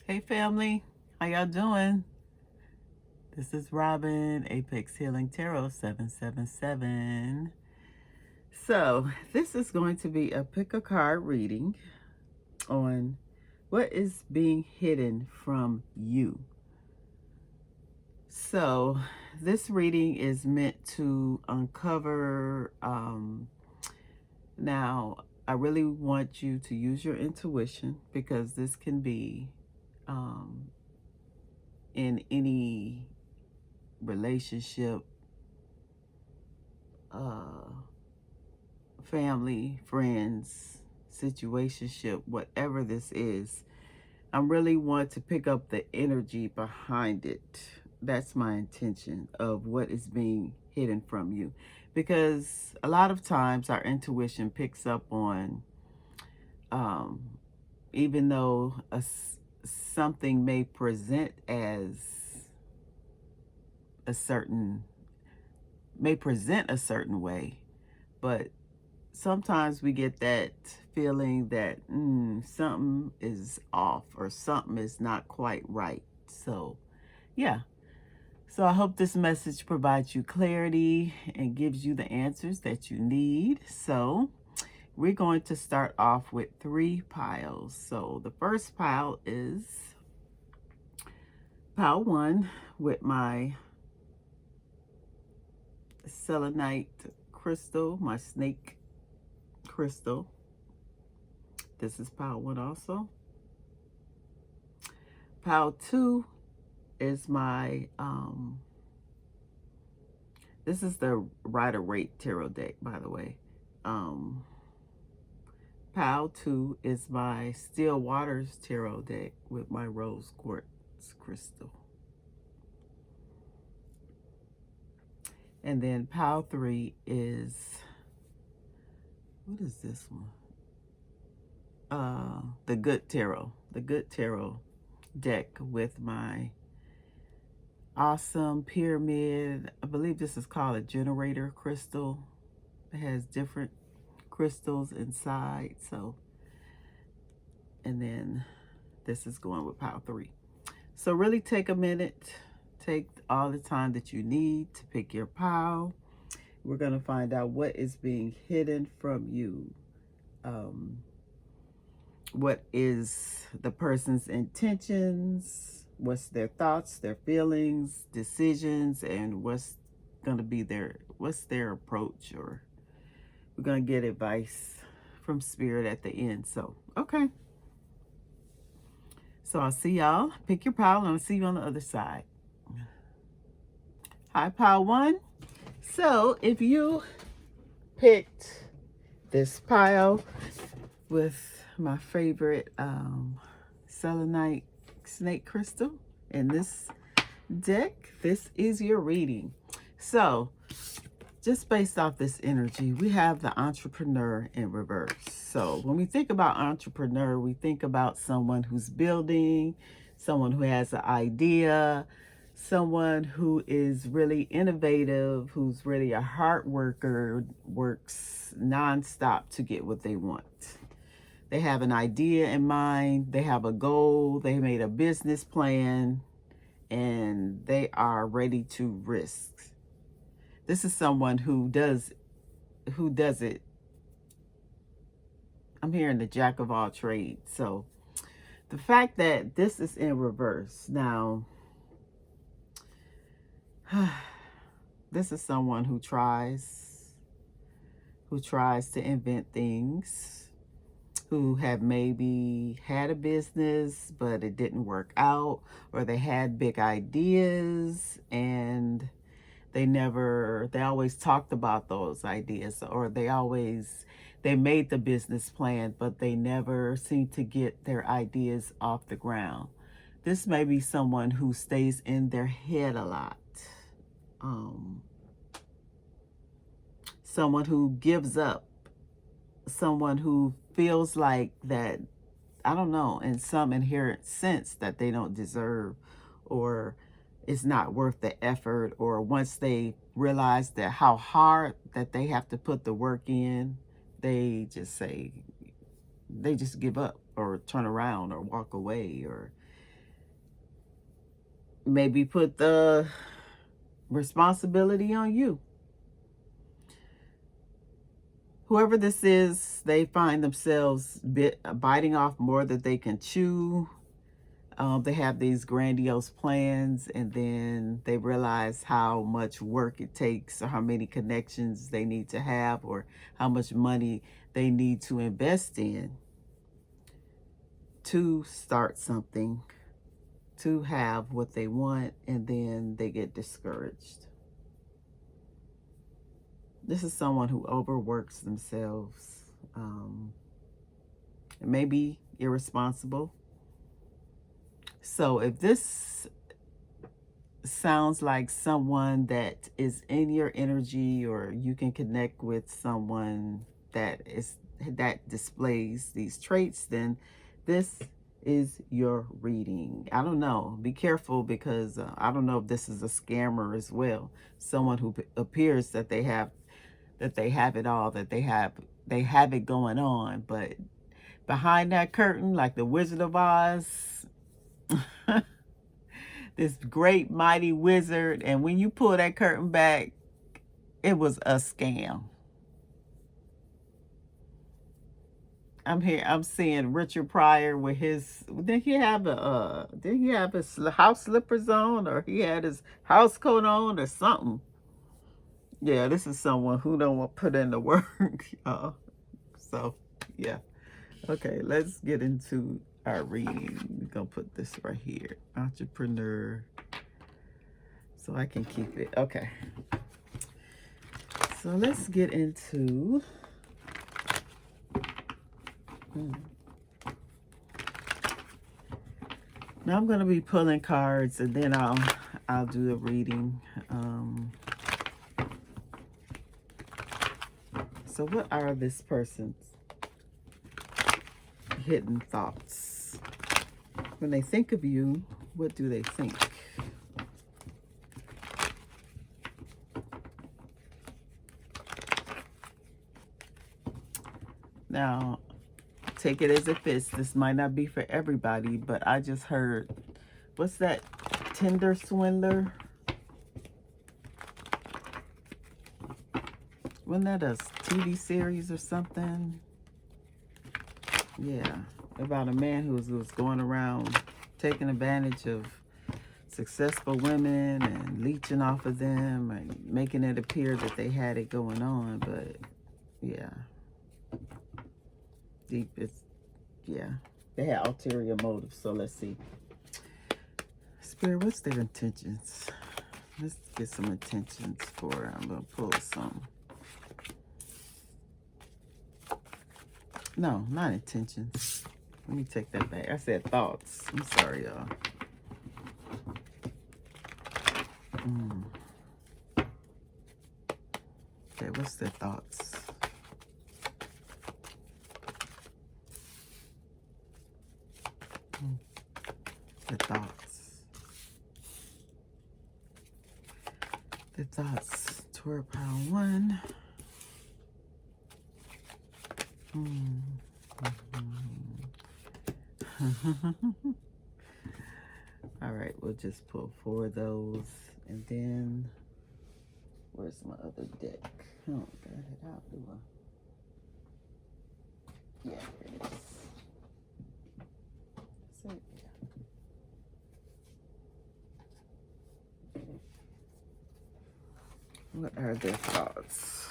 Hey family, how y'all doing? This is Robin, Apex Healing Tarot 777. So, this is going to be a pick a card reading on what is being hidden from you. So, this reading is meant to uncover. Now, I really want you to use your intuition because this can be in any relationship, uh, family, friends, situationship, whatever this is. I really want to pick up the energy behind it. That's my intention of what is being hidden from you. Because a lot of times our intuition picks up on, um, even though something may present as a certain, may present a certain way, but sometimes we get that feeling that something is off or something is not quite right. So, yeah. So I hope this message provides you clarity and gives you the answers that you need. So we're going to start off with 3 piles. So the first pile is pile 1 with my selenite crystal, my snake crystal. This is pile 1 also. Pile 2 is my, this is the Rider-Waite Tarot deck, by the way. Pile 2 is my Still Waters Tarot deck with my rose quartz crystal. And then pile 3 is, what is this one? The Good Tarot deck with my awesome pyramid. I believe this is called a generator crystal. It has different crystals inside. So, and then this is going with pile 3. So really take a minute, take all the time that you need to pick your pile. We're going to find out what is being hidden from you. What is the person's intentions? What's their thoughts, their feelings, decisions, and what's going to be what's their approach? Or we're going to get advice from Spirit at the end. So, okay. So I'll see y'all. Pick your pile and I'll see you on the other side. Hi, pile 1. So if you picked this pile with my favorite selenite snake crystal in this deck, this is your reading. So just based off this energy, we have the entrepreneur in reverse. So when we think about entrepreneur, we think about someone who's building, someone who has an idea, someone who is really innovative, who's really a hard worker, works nonstop to get what they want. They have an idea in mind, they have a goal, they made a business plan, and they are ready to risk. This is someone who does it. I'm hearing the jack of all trades. So the fact that this is in reverse now, this is someone who tries to invent things, who have maybe had a business but it didn't work out, or they had big ideas and they always talked about those ideas, or they made the business plan, but they never seem to get their ideas off the ground. This may be someone who stays in their head a lot. Someone who gives up. Someone who feels like that, I don't know, in some inherent sense that they don't deserve, or it's not worth the effort, or once they realize that how hard that they have to put the work in, they just give up or turn around or walk away, or maybe put the responsibility on you. Whoever this is, they find themselves biting off more than they can chew. They have these grandiose plans, and then they realize how much work it takes, or how many connections they need to have, or how much money they need to invest in to start something, to have what they want, and then they get discouraged. This is someone who overworks themselves, maybe irresponsible. So if this sounds like someone that is in your energy, or you can connect with someone that displays these traits, then this is your reading. I don't know. Be careful, because I don't know if this is a scammer as well. Someone who appears that they have it all, that they have it going on, but behind that curtain, like the Wizard of Oz, this great mighty wizard, and when you pull that curtain back, it was a scam. I'm seeing Richard Pryor with his, did he have his house slippers on, or he had his house coat on, or something? Yeah, this is someone who don't want to put in the work. So yeah. Okay, let's get into our reading. We're gonna put this right here, entrepreneur, so I can keep it. Okay, so let's get into now I'm gonna be pulling cards, and then I'll do a reading. So what are this person's hidden thoughts? When they think of you, what do they think? Now, take it as it fits. This might not be for everybody, but I just heard, what's that Tinder swindler? Wasn't that a TV series or something? Yeah, about a man who was going around taking advantage of successful women and leeching off of them and making it appear that they had it going on. But yeah, yeah, they had ulterior motives. So let's see. Spirit, what's their intentions? Let's get some intentions for, I'm gonna pull some. No, not intentions. Let me take that back. I said thoughts. I'm sorry, y'all. Okay, what's their thoughts? Their thoughts. Their thoughts toward Power One. All right, we'll just pull 4 of those, and then where's my other deck? Oh, got it out, do I? Yeah, there it is. So, yeah. What are their thoughts?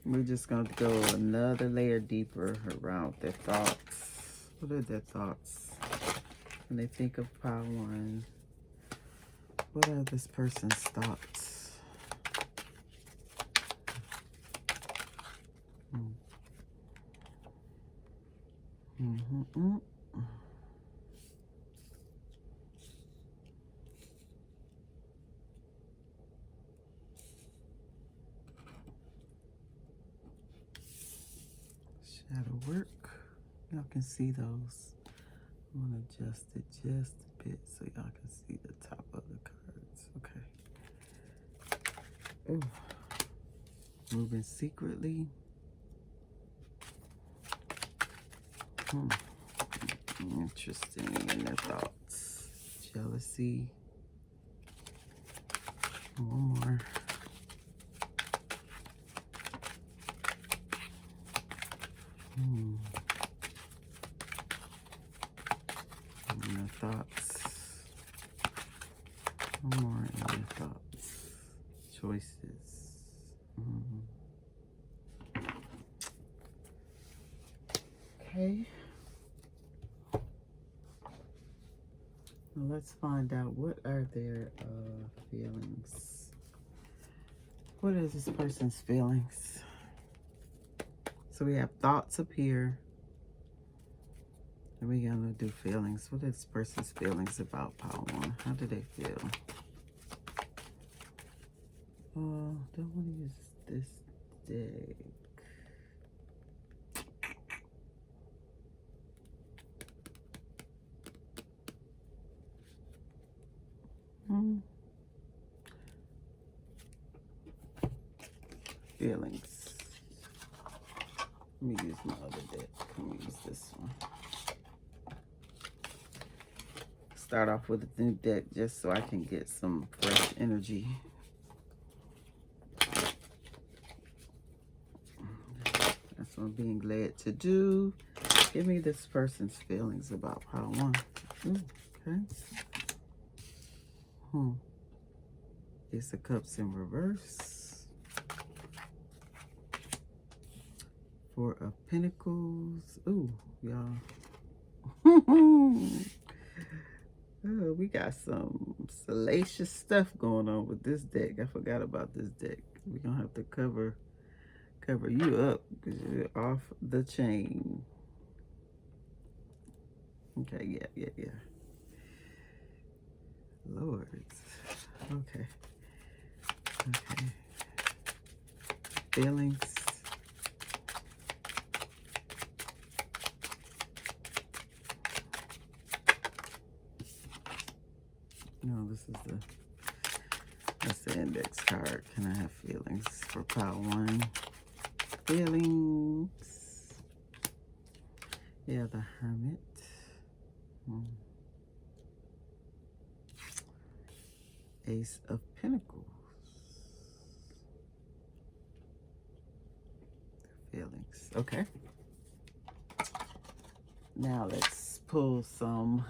We're just going to go another layer deeper around their thoughts. What are their thoughts when they think of Power One? What are this person's thoughts? Shadow work. Y'all can see those. I'm going to adjust it just a bit so y'all can see the top of the cards. Okay. Ooh. Moving secretly. Interesting in their thoughts. Jealousy. One more. In their thoughts. One more in their thoughts. Choices. Okay. Well, let's find out what are their feelings. What is this person's feelings? So we have thoughts up here. And we're gonna do feelings. What is this person's feelings about Pile 1? How do they feel? Don't want to use this deck. Feelings. Let me use my other deck. Let me use this one. Start off with a new deck just so I can get some fresh energy. That's what I'm being led to do. Give me this person's feelings about Pile 1. Okay. Ace of Cups in reverse. 4 of Pentacles. Ooh, y'all. Oh, we got some salacious stuff going on with this deck. I forgot about this deck. We're gonna have to cover you up because you're off the chain. Okay, yeah. Lords. Okay. Feelings. No, that's the index card. Can I have feelings for Pile 1? Feelings. Yeah, the Hermit. Ace of Pentacles. Feelings. Okay. Now let's pull some.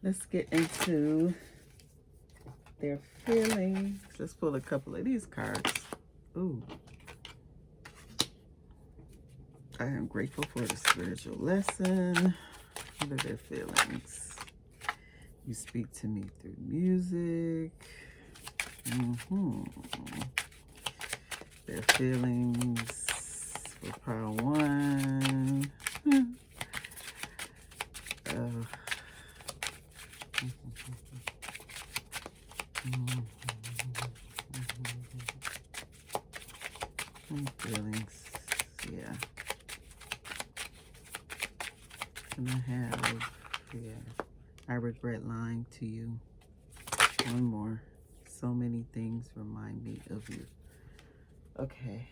Let's get into their feelings. Let's pull a couple of these cards. Ooh. I am grateful for the spiritual lesson. What are their feelings? You speak to me through music. Their feelings for Pile 1. Feelings, yeah. And I have, I regret lying to you. One more. So many things remind me of you. Okay.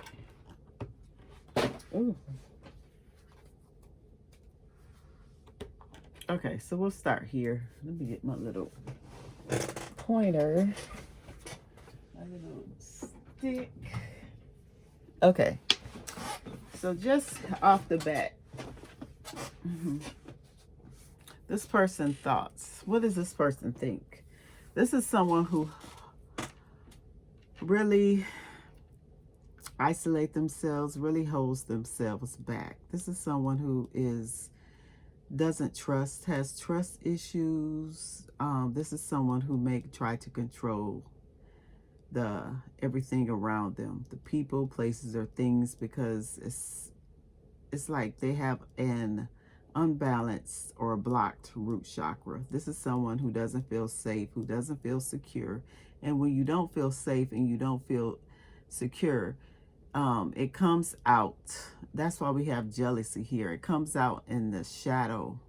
Ooh. Okay, so we'll start here. Let me get my little pointer. My little stick. Okay. So just off the bat, this person thoughts. What does this person think? This is someone who really isolate themselves, really holds themselves back. This is someone who doesn't trust, has trust issues. This is someone who may try to control everything around them, the people, places, or things, because it's like they have an unbalanced or blocked root chakra. This is someone who doesn't feel safe, who doesn't feel secure. And when you don't feel safe and you don't feel secure, it comes out. That's why we have jealousy here. It comes out in the shadow.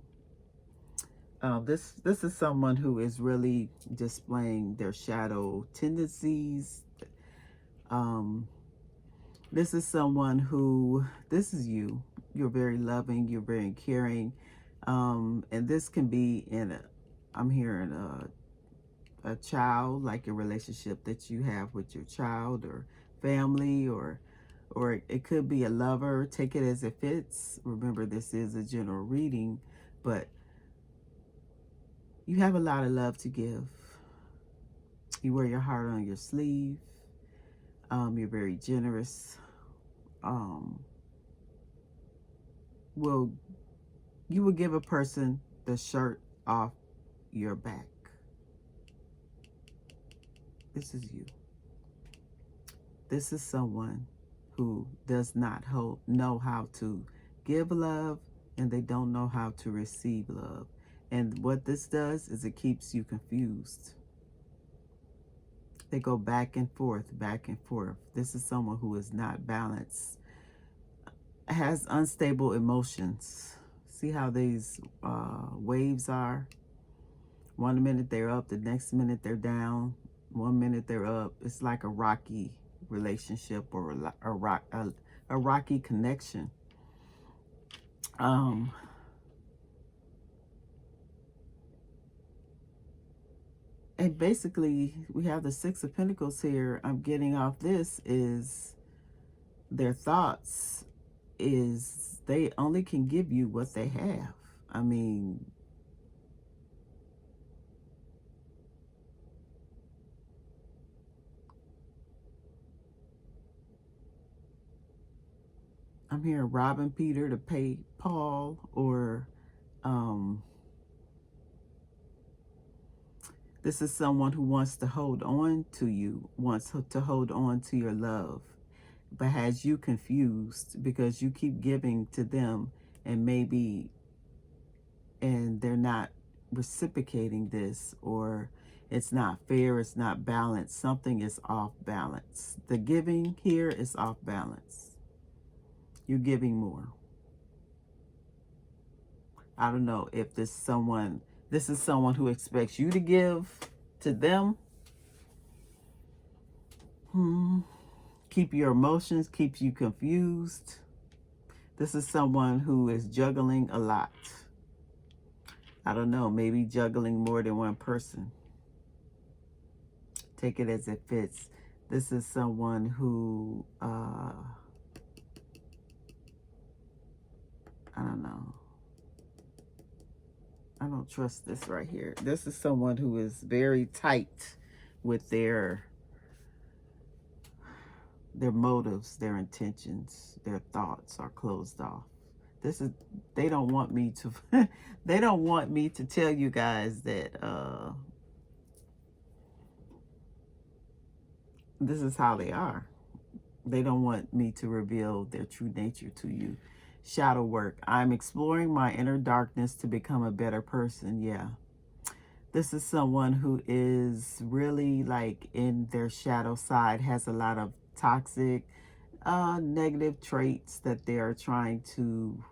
This is someone who is really displaying their shadow tendencies. This is someone who, this is you. You're very loving, you're very caring. And this can be in a, I'm hearing a child, like a relationship that you have with your child or family, or it could be a lover. Take it as it fits. Remember, this is a general reading, but you have a lot of love to give. You wear your heart on your sleeve. You're very generous. Will you will give a person the shirt off your back. This is you. This is someone who does not know how to give love, and they don't know how to receive love. And what this does is it keeps you confused. They go back and forth, back and forth. This is someone who is not balanced, has unstable emotions. See how these waves are? One minute they're up, the next minute they're down. One minute they're up. It's like a rocky relationship, or a rocky connection. And basically, we have the Six of Pentacles here. I'm getting off this is their thoughts is they only can give you what they have. I mean, I'm hearing robbing Peter to pay Paul, or this is someone who wants to hold on to you, wants to hold on to your love, but has you confused because you keep giving to them, and they're not reciprocating this, or it's not fair, it's not balanced. Something is off balance. The giving here is off balance. You're giving more. I don't know if this is someone who expects you to give to them. Keep your emotions, keeps you confused. This is someone who is juggling a lot. I don't know, maybe juggling more than one person. Take it as it fits. This is someone who, I don't know. I don't trust this right here. This is someone who is very tight with their motives, their intentions, their thoughts are closed off. They don't want me to, they don't want me to tell you guys that this is how they are. They don't want me to reveal their true nature to you. Shadow work. I'm exploring my inner darkness to become a better person. Yeah. This is someone who is really like in their shadow side, has a lot of toxic, negative traits that they are trying to,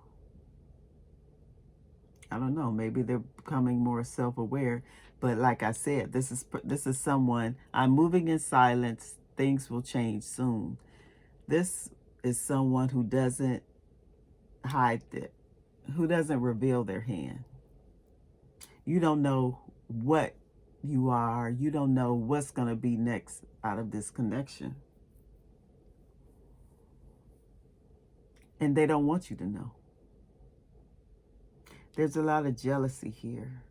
I don't know, maybe they're becoming more self-aware. But like I said, this is someone, I'm moving in silence. Things will change soon. This is someone who doesn't hide it, who doesn't reveal their hand. You don't know what you are. You don't know what's going to be next out of this connection. And they don't want you to know. There's a lot of jealousy here.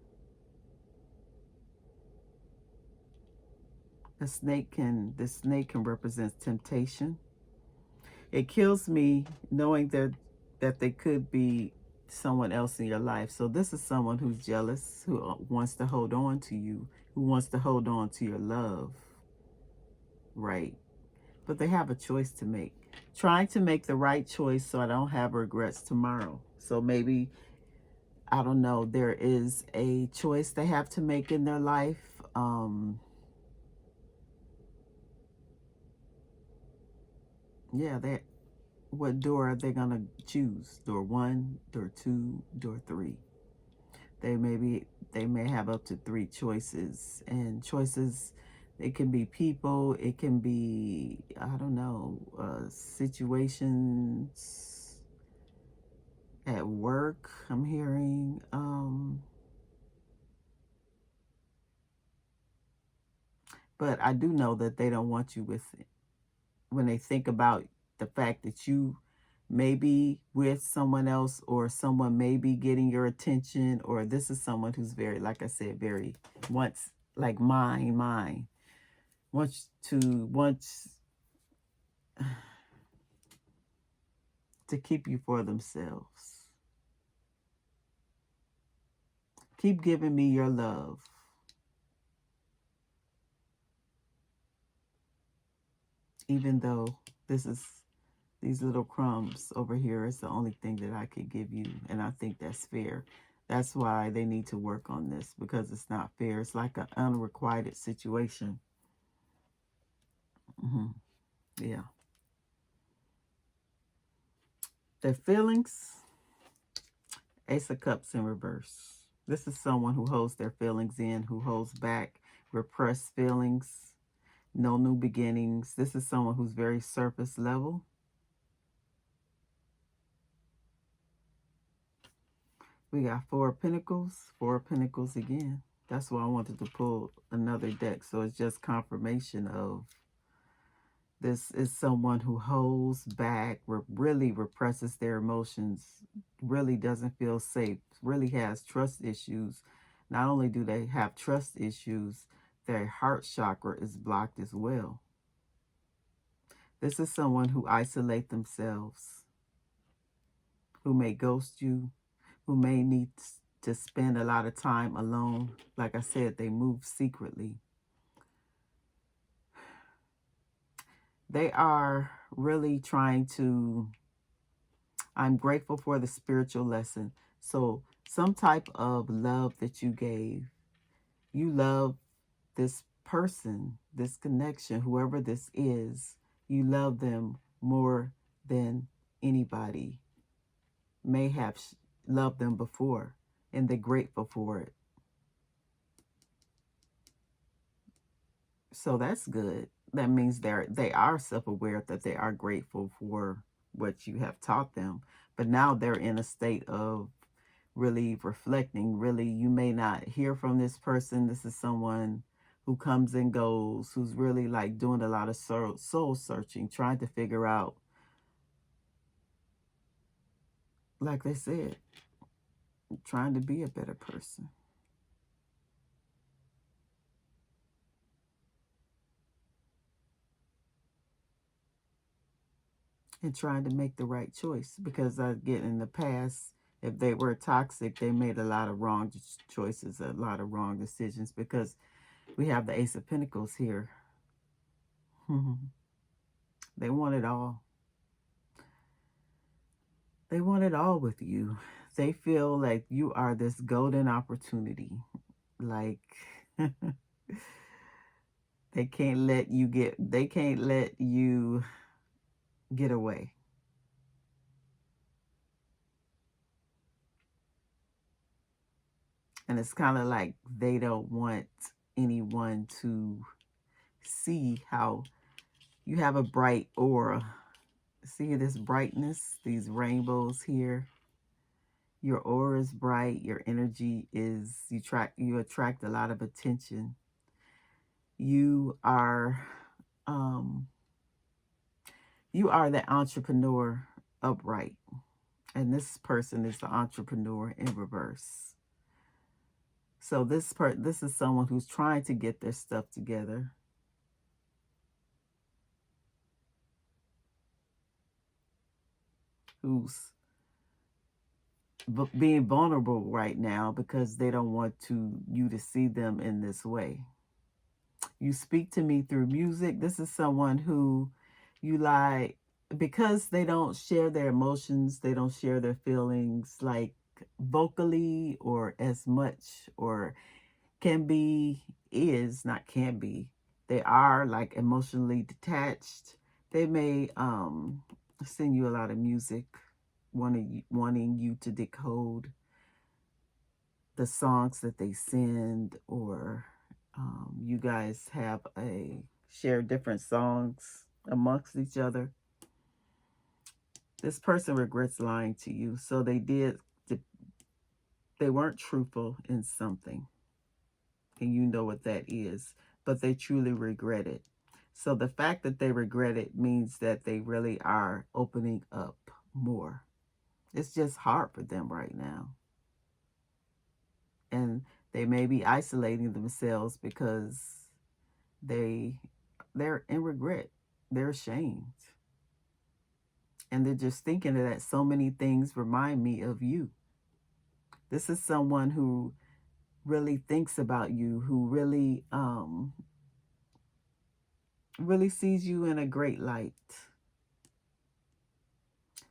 This snake can represent temptation. It kills me knowing that they could be someone else in your life. So this is someone who's jealous, who wants to hold on to you, who wants to hold on to your love. Right. But they have a choice to make. Trying to make the right choice so I don't have regrets tomorrow. So maybe, I don't know, there is a choice they have to make in their life. Yeah, what door are they going to choose? Door 1, door 2, door 3. They may have up to 3 choices, and choices It can be people. It can be, I don't know, situations at work. I'm hearing. But I do know that they don't want you with it. When they think about the fact that you may be with someone else, or someone may be getting your attention, or this is someone who's very, like I said, very wants, like mine, wants to keep you for themselves. Keep giving me your love. Even though this is, these little crumbs over here is the only thing that I could give you. And I think that's fair. That's why they need to work on this, because it's not fair. It's like an unrequited situation. Yeah. Their feelings, Ace of Cups in reverse. This is someone who holds their feelings in, who holds back, repressed feelings, no new beginnings. This is someone who's very surface level. We got Four of Pentacles again. That's why I wanted to pull another deck. So it's just confirmation of this is someone who holds back, really represses their emotions, really doesn't feel safe, really has trust issues. Not only do they have trust issues, their heart chakra is blocked as well. This is someone who isolate themselves, who may ghost you, who may need to spend a lot of time alone. Like I said, they move secretly. They are really trying to, I'm grateful for the spiritual lesson. So some type of love that you gave, you love this person, this connection, whoever this is, you love them more than anybody may have loved them before, and they're grateful for it. So that's good. That means they are self-aware, that they are grateful for what you have taught them. But now they're in a state of really reflecting. Really, you may not hear from this person. This is someone who comes and goes, who's really like doing a lot of soul searching, trying to figure out, like they said, trying to be a better person. And trying to make the right choice, because I get in the past, if they were toxic, they made a lot of wrong choices, a lot of wrong decisions, because we have the Ace of Pentacles here. They want it all. They want it all with you. They feel like you are this golden opportunity. Like they can't let you get away. And it's kind of like they don't want anyone to see how you have a bright aura. See this brightness, these rainbows here. Your aura is bright. Your energy is, you attract a lot of attention. You are the entrepreneur upright. And this person is the entrepreneur in reverse. So this is someone who's trying to get their stuff together. Who's being vulnerable right now because they don't want you to see them in this way. You speak to me through music. This is someone who you like, because they don't share their emotions, they don't share their feelings like vocally or as much, or not can be. They are like emotionally detached. They may send you a lot of music, wanting you to decode the songs that they send, or You guys have share different songs amongst each other. This person regrets lying to you. So they weren't truthful in something. And you know what that is. But they truly regret it. So the fact that they regret it means that they really are opening up more. It's just hard for them right now. And they may be isolating themselves because they're in regret. They're ashamed. And they're just thinking that so many things remind me of you. This is someone who really thinks about you, who really really sees you in a great light.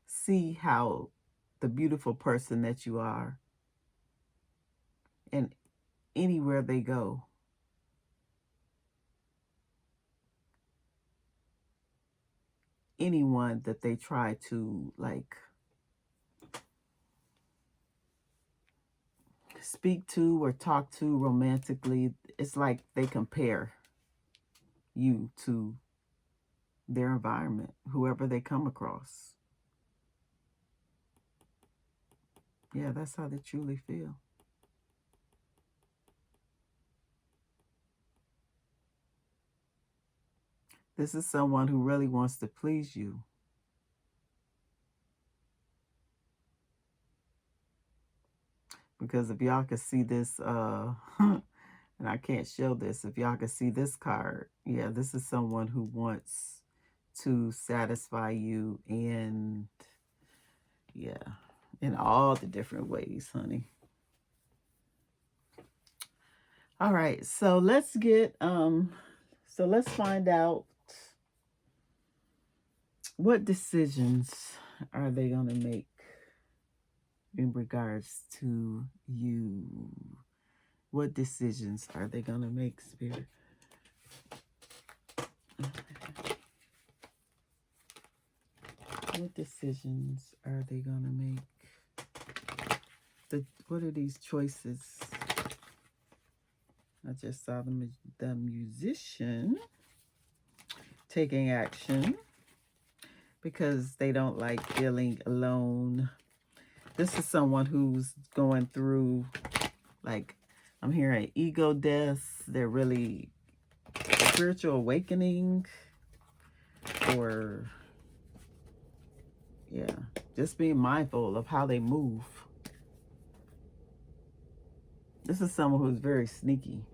See how the beautiful person that you are. And anywhere they go, anyone that they try to like speak to or talk to romantically, it's like they compare you to their environment, whoever they come across. Yeah, that's how they truly feel. This is someone who really wants to please you. Because if y'all could see this, and I can't show this, if y'all could see this card, yeah, this is someone who wants to satisfy you in, yeah, in all the different ways, honey. All right, so let's find out what decisions are they going to make in regards to you. What decisions are they going to make, Spirit? What decisions are they going to make? What are these choices? I just saw the musician taking action because they don't like feeling alone. This is someone who's going through, like, I'm hearing ego death. They're really spiritual awakening, or, yeah, just being mindful of how they move. This is someone who's very sneaky.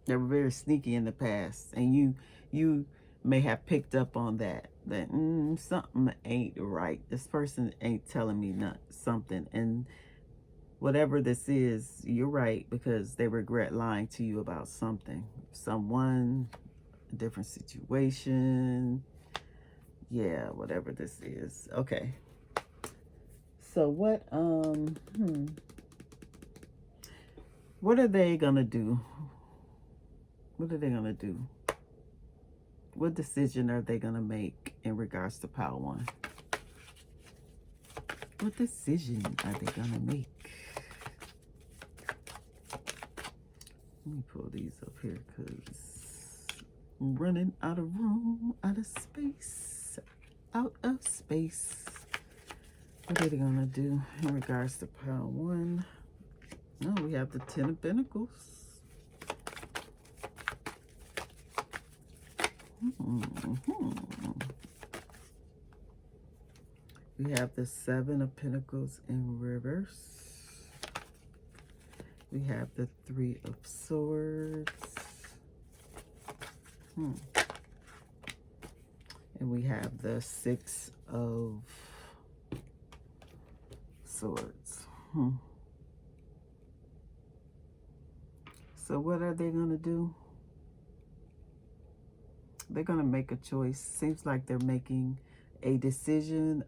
They were very sneaky in the past, and you may have picked up on that something ain't right. This person ain't telling me something, and whatever this is, you're right, because they regret lying to you about something, someone, a different situation. Yeah, whatever this is. Okay. So what are they gonna do? What are they gonna do? What decision are they gonna make in regards to Pile 1? What decision are they gonna make? Let me pull these up here because I'm running out of room, out of space. What are they gonna do in regards to Pile 1? Oh, we have the 10 of Pentacles. We have the 7 of Pentacles in reverse. We have the 3 of Swords. And we have the 6 of Swords. So what are they going to do? They're going to make a choice. Seems like they're making a decision.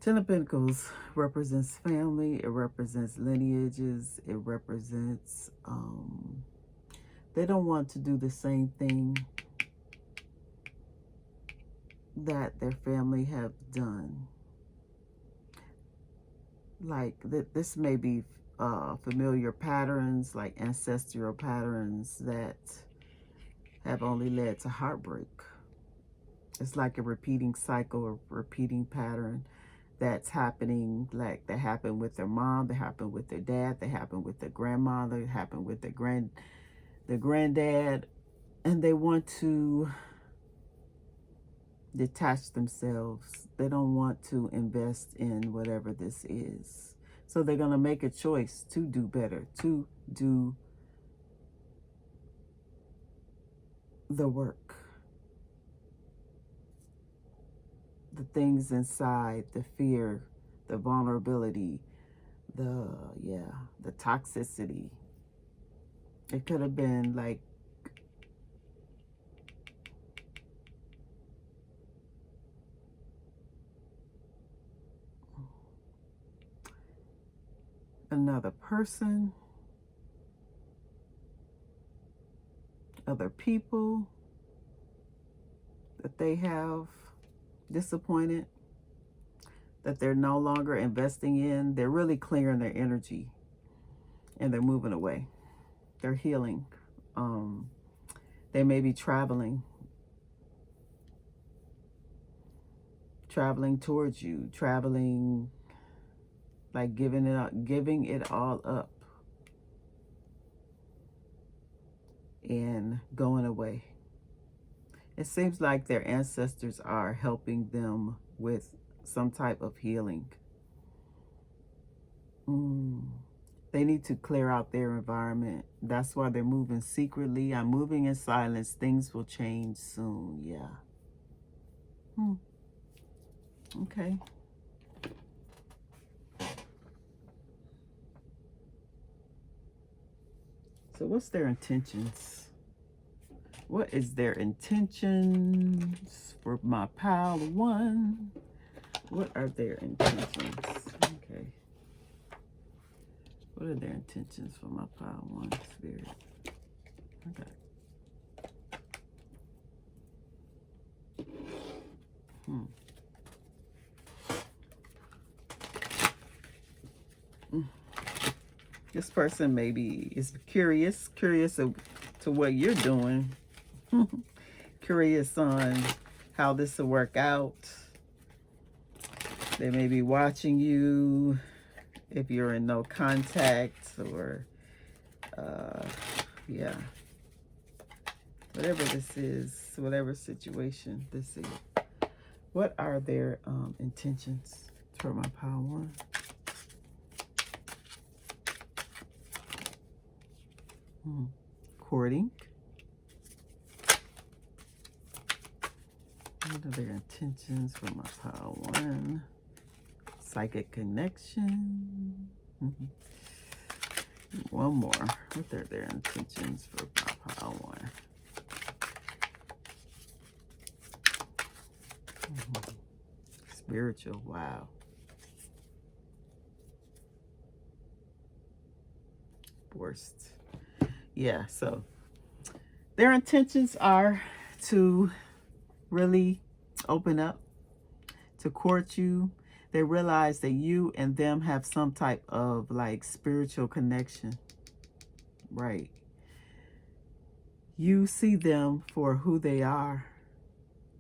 10 of Pentacles represents family. It represents lineages. It represents, they don't want to do the same thing that their family have done. Like, this may be familiar patterns, like ancestral patterns that have only led to heartbreak. It's like a repeating cycle, a repeating pattern that's happening, like that happened with their mom, that happened with their dad, that happened with their grandmother, that happened with their granddad, and they want to detach themselves. They don't want to invest in whatever this is. So they're going to make a choice to do better, to do the work. The things inside, the fear, the vulnerability, the toxicity. It could have been like another person, other people that they have disappointed, that they're no longer investing in. They're really clearing their energy and they're moving away. They're healing. They may be traveling towards you, traveling, like giving it all up and going away. It seems like their ancestors are helping them with some type of healing. They need to clear out their environment. That's why they're moving secretly. I'm moving in silence. Things will change soon. Yeah. Okay. So what's their intentions? What is their intentions for my pile one? What are their intentions? Okay. What are their intentions for my pile one, Spirit? Okay. This person maybe is curious to what you're doing. Curious on how this will work out. They may be watching you if you're in no contact, or yeah, whatever this is, whatever situation this is. What are their intentions for my pile one? Courting. What are their intentions for my pile one? Psychic connection. One more. What are their intentions for my pile one? Spiritual. Wow. Forced. Yeah, so their intentions are to really open up, to court you. They realize that you and them have some type of like spiritual connection, right? You see them for who they are,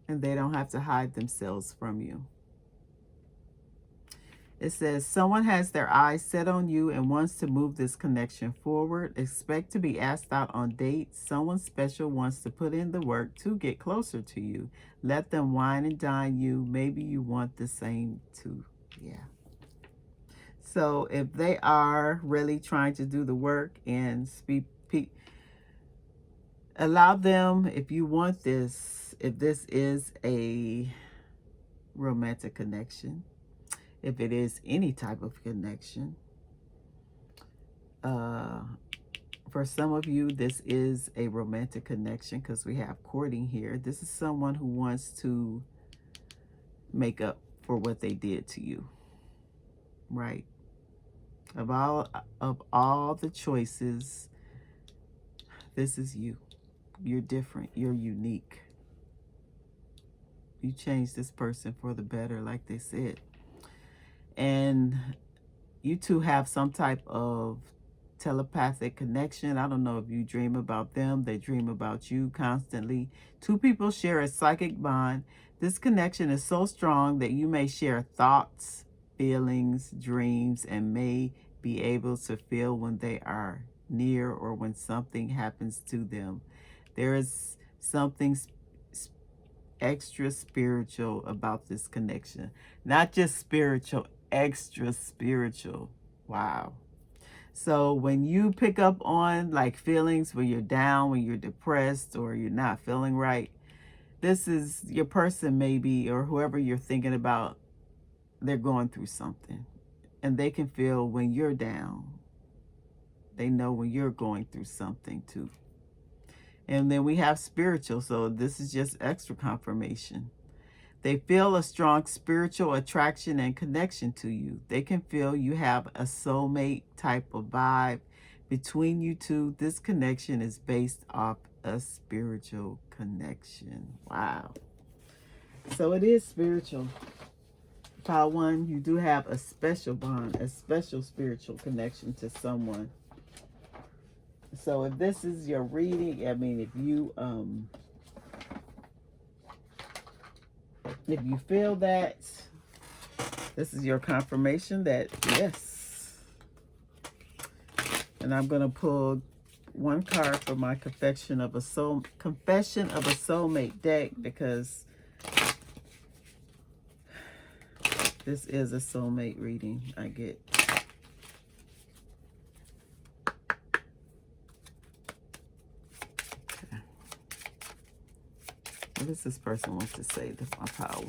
and they don't have to hide themselves from you. It says, someone has their eyes set on you and wants to move this connection forward. Expect to be asked out on dates. Someone special wants to put in the work to get closer to you. Let them wine and dine you. Maybe you want the same too. Yeah. So if they are really trying to do the work and allow them, if you want this, if this is a romantic connection, if it is any type of connection, for some of you, this is a romantic connection because we have courting here. This is someone who wants to make up for what they did to you, right? Of all the choices, this is you. You're different. You're unique. You changed this person for the better, like they said. And you two have some type of telepathic connection. I don't know if you dream about them, they dream about you constantly. Two people share a psychic bond. This connection is so strong that you may share thoughts, feelings, dreams, and may be able to feel when they are near or when something happens to them. There is something extra spiritual about this connection. Not just spiritual, extra spiritual. Wow. So when you pick up on like feelings when you're down, when you're depressed, or you're not feeling right, this is your person maybe, or whoever you're thinking about, they're going through something. And they can feel when you're down. They know when you're going through something too. And then we have spiritual, so this is just extra confirmation. They feel a strong spiritual attraction and connection to you. They can feel you have a soulmate type of vibe between you two. This connection is based off a spiritual connection. Wow. So it is spiritual. Pile 1, you do have a special bond, a special spiritual connection to someone. So if this is your reading, I mean, if you feel that, this is your confirmation that yes. And I'm going to pull one card for my Confession of a Soulmate deck, because this is a soulmate reading I get. Okay. What does this person want to say to my pile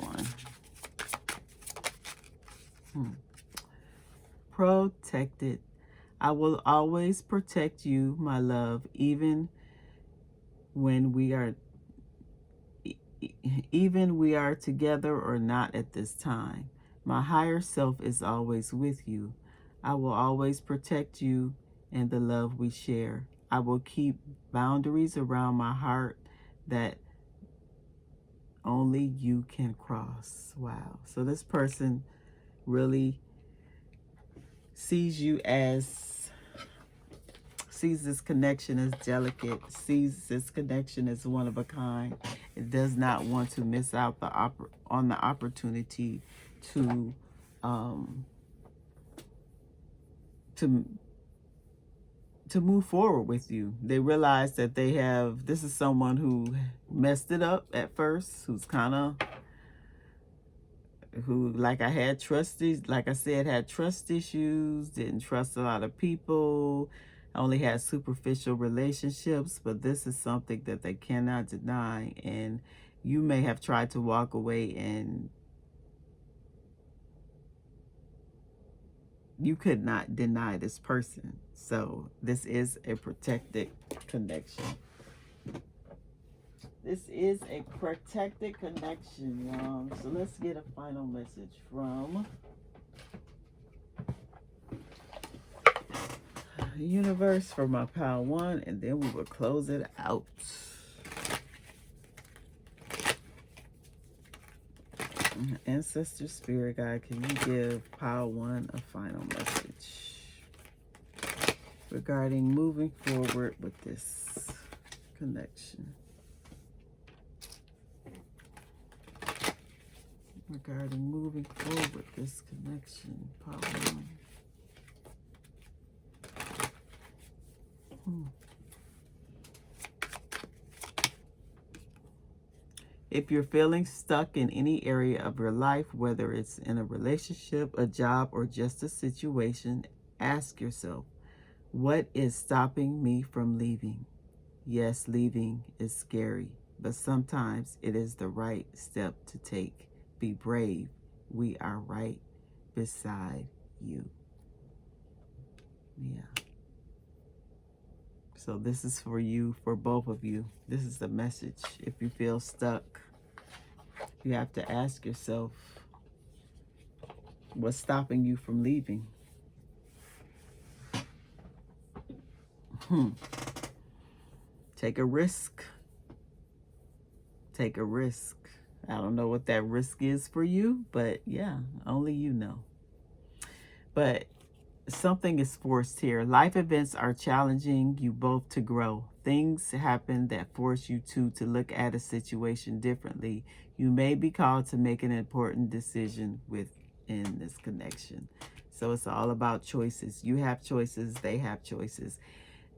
1? Protected. I will always protect you, my love, even when we are together or not at this time. My higher self is always with you. I will always protect you and the love we share. I will keep boundaries around my heart that only you can cross. Wow. So this person really sees this connection as delicate, sees this connection as one of a kind. It does not want to miss out on the opportunity to move forward with you. They realize that this is someone who messed it up at first, like I said, had trust issues, didn't trust a lot of people, only had superficial relationships, but this is something that they cannot deny. And you may have tried to walk away and you could not deny this person. So this is a protected connection. This is a protected connection, y'all. So let's get a final message from the universe for my pile 1, and then we will close it out. Ancestor Spirit Guide, can you give pile 1 a final message regarding moving forward with this connection? Regarding moving forward with this connection, pile 1. If you're feeling stuck in any area of your life, whether it's in a relationship, a job, or just a situation, ask yourself, what is stopping me from leaving? Yes, leaving is scary, but sometimes it is the right step to take. Be brave. We are right beside you. Yeah. So this is for you, for both of you. This is the message. If you feel stuck, you have to ask yourself, what's stopping you from leaving? Take a risk. Take a risk. I don't know what that risk is for you, but yeah, only you know. But something is forced here. Life events are challenging you both to grow. Things happen that force you two to look at a situation differently. You may be called to make an important decision within this connection. So it's all about choices. You have choices, they have choices.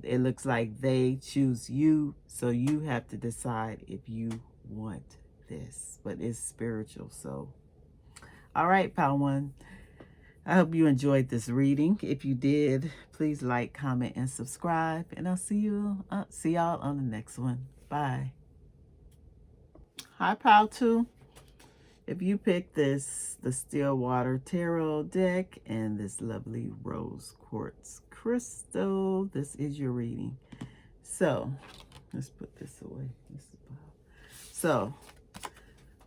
It looks like they choose you, so you have to decide if you want this. But it's spiritual, so. All right, Pal One. I hope you enjoyed this reading. If you did, please like, comment, and subscribe. And I'll see y'all on the next one. Bye. Hi, Pal 2. If you pick this, the Stillwater Tarot deck and this lovely rose quartz crystal, this is your reading. So, let's put this away. So,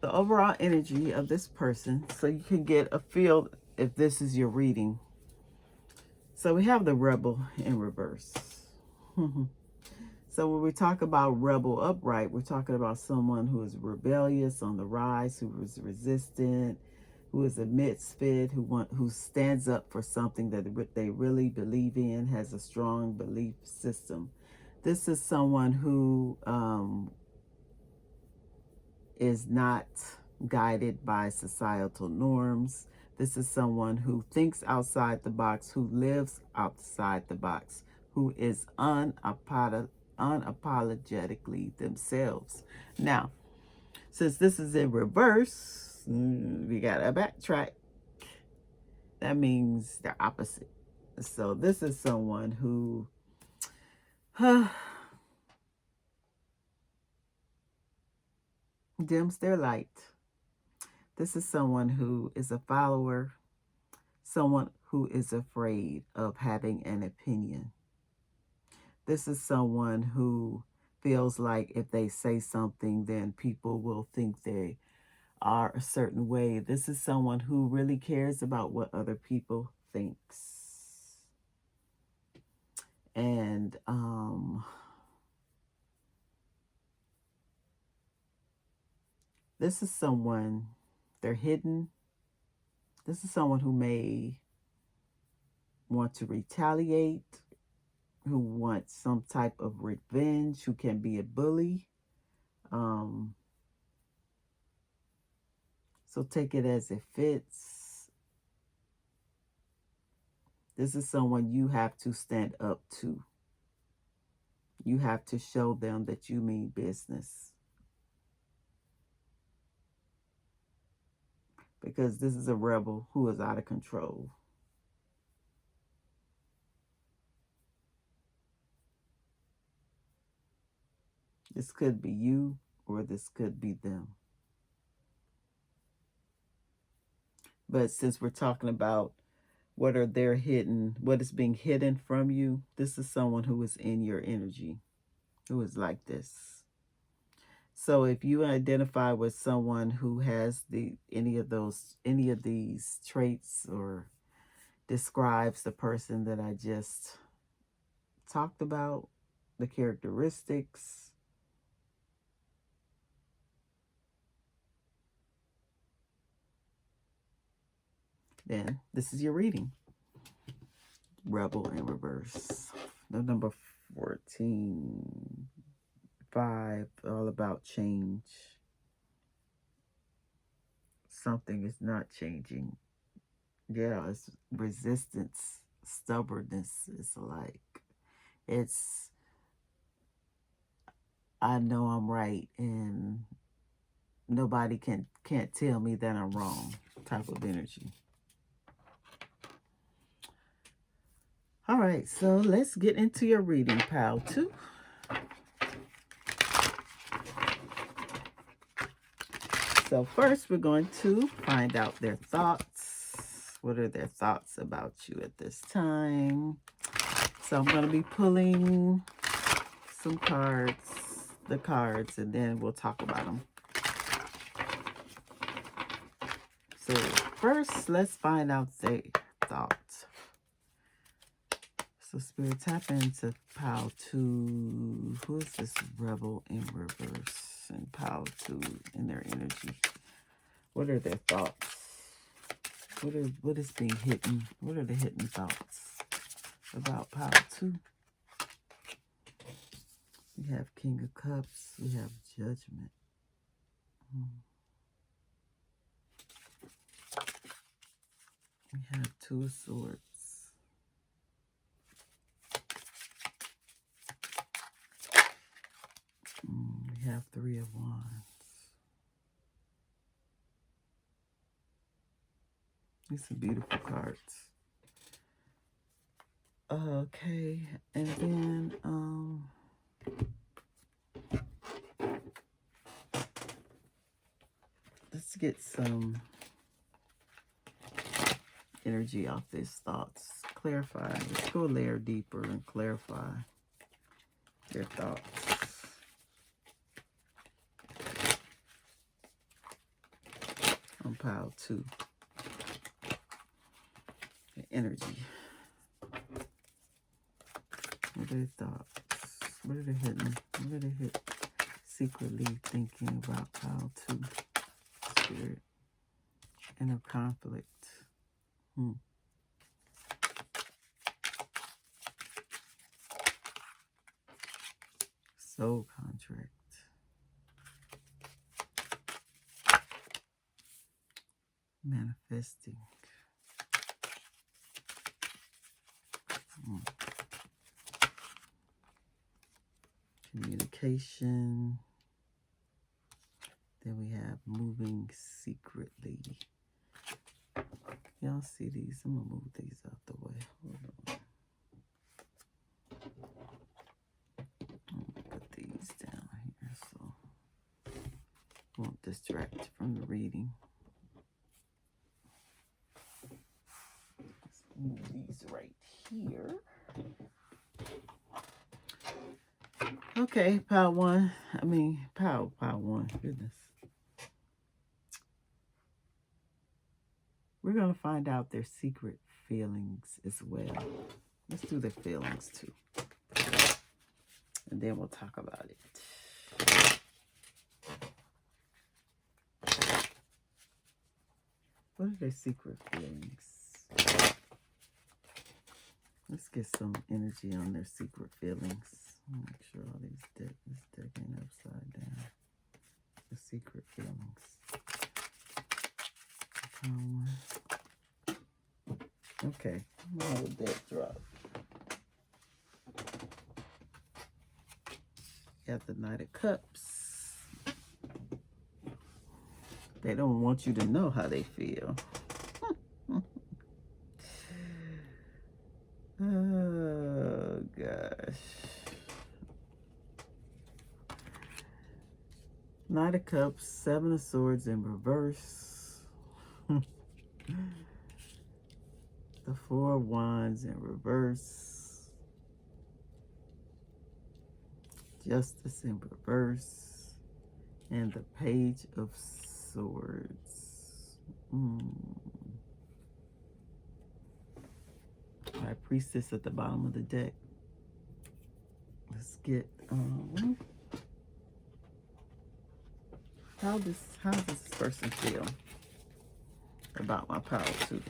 the overall energy of this person, so you can get a feel if this is your reading. So we have the Rebel in reverse. So when we talk about Rebel upright, we're talking about someone who is rebellious, on the rise, who is resistant, who is a misfit, who stands up for something that they really believe in, has a strong belief system. This is someone who is not guided by societal norms. This is someone who thinks outside the box, who lives outside the box, who is unapologetically themselves. Now, since this is in reverse, we got to backtrack. That means they're opposite. So this is someone who dims their light. This is someone who is a follower, someone who is afraid of having an opinion. This is someone who feels like if they say something, then people will think they are a certain way. This is someone who really cares about what other people thinks. And this is someone, they're hidden. This is someone who may want to retaliate, who wants some type of revenge, who can be a bully. So take it as it fits. This is someone you have to stand up to. You have to show them that you mean business. Because this is a rebel who is out of control. This could be you or this could be them. But since we're talking about what is being hidden from you, this is someone who is in your energy, who is like this. So if you identify with someone who has any of these traits or describes the person that I just talked about, the characteristics, then this is your reading. Rebel in reverse. The number 14, 5, all about change. Something is not changing. Yeah, it's resistance, stubbornness. It's like, I know I'm right and nobody can't tell me that I'm wrong type of energy. All right, so let's get into your reading, Pal 2. So first, we're going to find out their thoughts. What are their thoughts about you at this time? So I'm going to be pulling some cards, and then we'll talk about them. So first, let's find out their thoughts. So Spirit, tap into Pile 2. Who is this rebel in reverse? And Pile 2 in their energy. What are their thoughts? What is being hidden? What are the hidden thoughts? about pile 2. We have King of Cups. We have Judgment. We have 2 of Swords. We have 3 of Wands. These are beautiful cards. Okay, and then let's get some energy off these thoughts. Clarify. Let's go a layer deeper and clarify their thoughts. On pile 2. The energy. What are their thoughts? What are they hitting? What are they secretly thinking about pile 2? Spirit. Inner conflict. Soul contract. Manifesting. Communication. Then we have moving secretly. Y'all see these? I'm going to move these out the way. Hold on. I'm going to put these down here so won't distract from the reading. Let's move these right here. Okay, pile 1. Pile 1. Goodness. We're going to find out their secret feelings as well. Let's do their feelings too. And then we'll talk about it. What are their secret feelings? Let's get some energy on their secret feelings. Make sure all this deck ain't upside down. The secret feelings. Okay, now the deck drop. Got the Knight of Cups. They don't want you to know how they feel. Oh, gosh. Knight of Cups, 7 of Swords in reverse. The 4 of Wands in reverse. Justice in reverse. And the Page of Swords. High Priestess at the bottom of the deck. Let's get how does this person feel about my pile 2?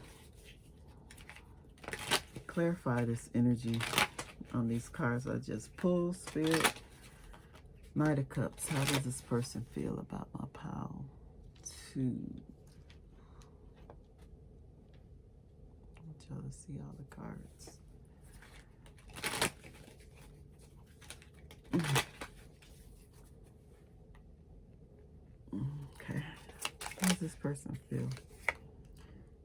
Clarify this energy on these cards I just pulled, Spirit. Knight of Cups. How does this person feel about my pile 2? I want y'all to see all the cards. Okay. How does this person feel?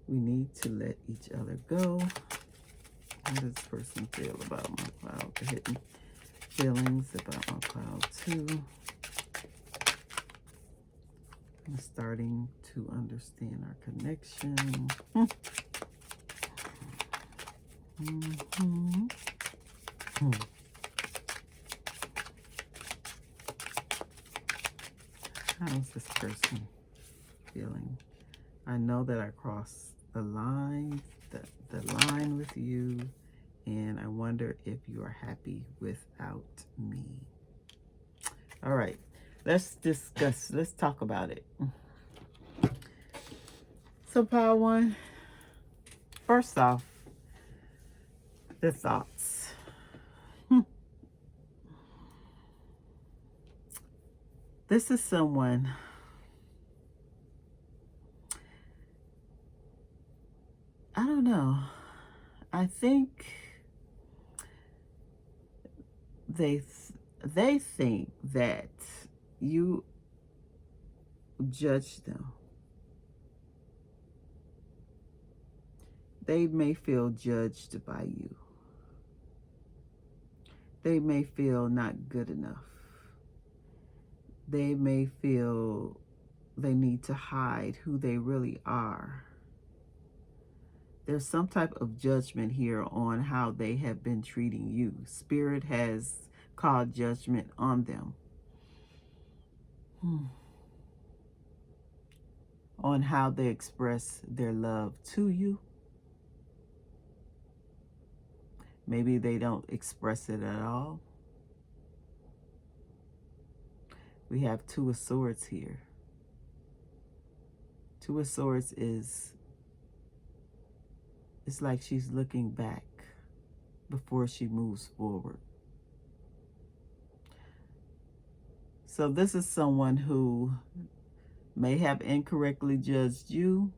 We need to let each other go. How does this person feel about my pile? The hidden feelings about my pile 2. I'm starting to understand our connection. How's this person feeling? I know that I crossed the line, the line with you, and I wonder if you are happy without me. All right, let's discuss. Let's talk about it. So, pile 1, first off, The thoughts. This is someone, I don't know. I think they think that you judge them. They may feel judged by you. They may feel not good enough. They may feel they need to hide who they really are. There's some type of judgment here on how they have been treating you. Spirit has called judgment on them. On how they express their love to you. Maybe they don't express it at all. We have Two of Swords here. Two of Swords is, it's like she's looking back before she moves forward. So this is someone who may have incorrectly judged you.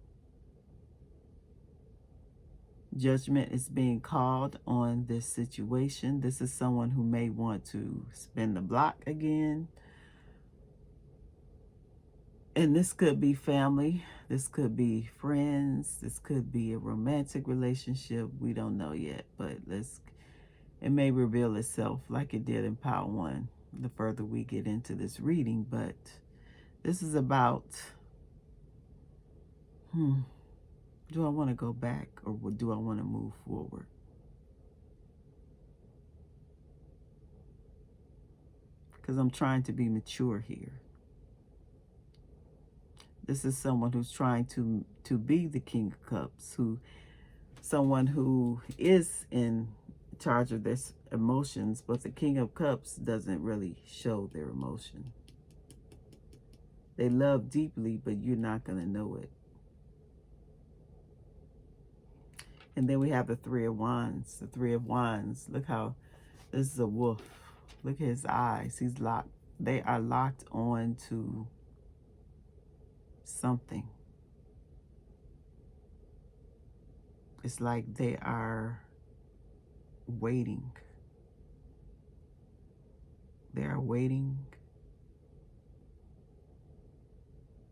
Judgment is being called on this situation. This is someone who may want to spin the block again. And this could be family. This could be friends. This could be a romantic relationship. We don't know yet, but it may reveal itself like it did in Part 1 the further we get into this reading. But this is about, do I want to go back or do I want to move forward? Because I'm trying to be mature here. This is someone who's trying to be the King of Cups, someone who is in charge of their emotions, but the King of Cups doesn't really show their emotion. They love deeply, but you're not going to know it. And then we have the Three of Wands. The Three of Wands, look how, this is a wolf. Look at his eyes. He's locked. They are locked on to something. It's like they are waiting. They are waiting.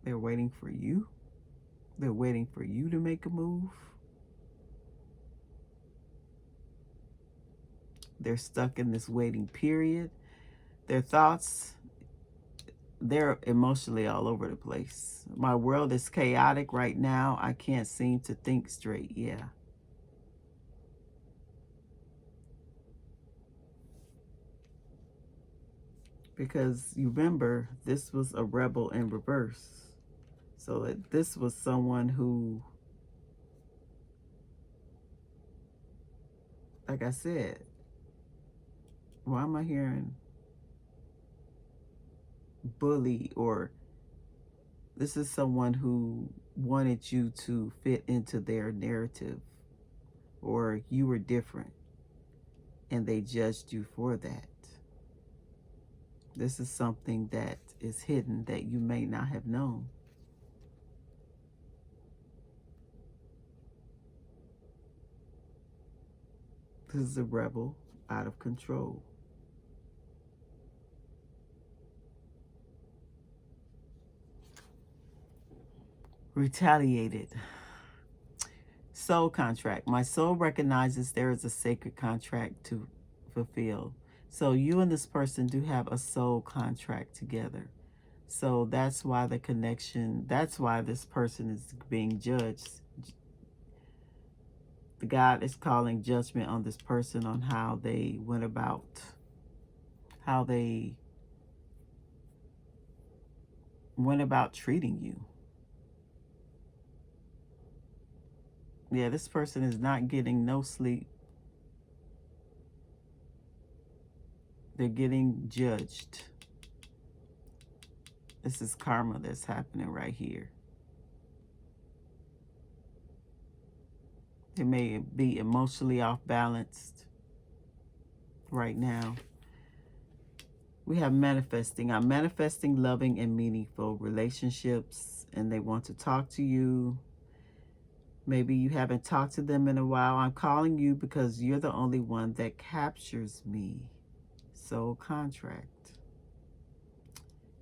They're waiting for you. They're waiting for you to make a move. They're stuck in this waiting period. Their thoughts, they're emotionally all over the place. My world is chaotic right now. I can't seem to think straight. Yeah. Because you remember, this was a rebel in reverse. So this was someone who, like I said, why am I hearing bully? Or this is someone who wanted you to fit into their narrative, or you were different and they judged you for that. This is something that is hidden that you may not have known. This is a rebel out of control. Retaliated. Soul contract. My soul recognizes there is a sacred contract to fulfill. So you and this person do have a soul contract together. So that's why the connection, that's why this person is being judged. The God is calling judgment on this person on how they went about, treating you. Yeah, this person is not getting no sleep. They're getting judged. This is karma that's happening right here. They may be emotionally off balanced right now. We have manifesting. I'm manifesting loving and meaningful relationships, and they want to talk to you. Maybe you haven't talked to them in a while. I'm calling you because you're the only one that captures me. Soul contract.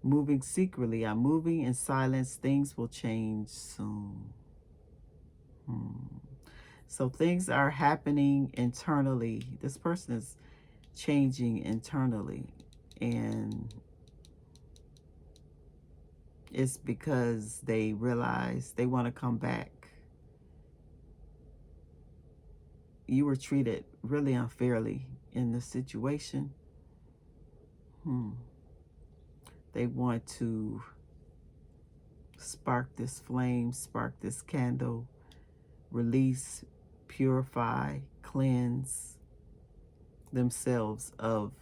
Moving secretly. I'm moving in silence. Things will change soon. So things are happening internally. This person is changing internally. And it's because they realize they want to come back. You were treated really unfairly in this situation. They want to spark this flame, spark this candle, release, purify, cleanse themselves of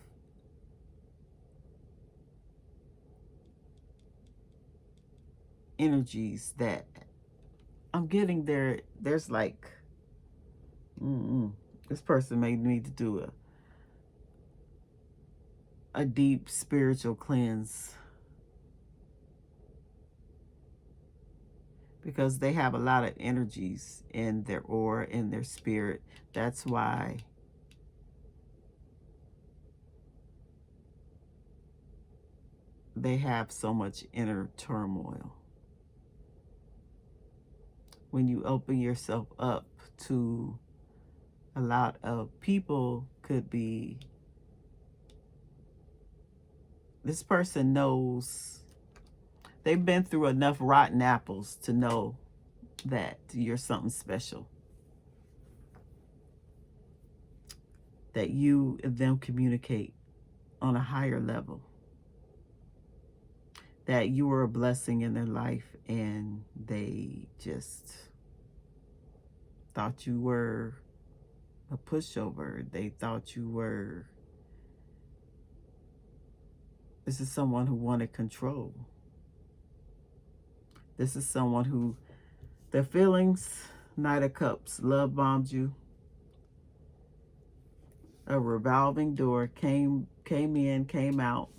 energies that I'm getting there. There's like, this person may need to do a deep spiritual cleanse, because they have a lot of energies in their aura, in their spirit. That's why they have so much inner turmoil. When you open yourself up to a lot of people, could be, this person knows, they've been through enough rotten apples to know that you're something special, that you and them communicate on a higher level, that you were a blessing in their life, and they just thought you were a pushover. They thought you were, this is someone who wanted control. This is someone who, their feelings, Knight of Cups, love bombed you. A revolving door came in, came out,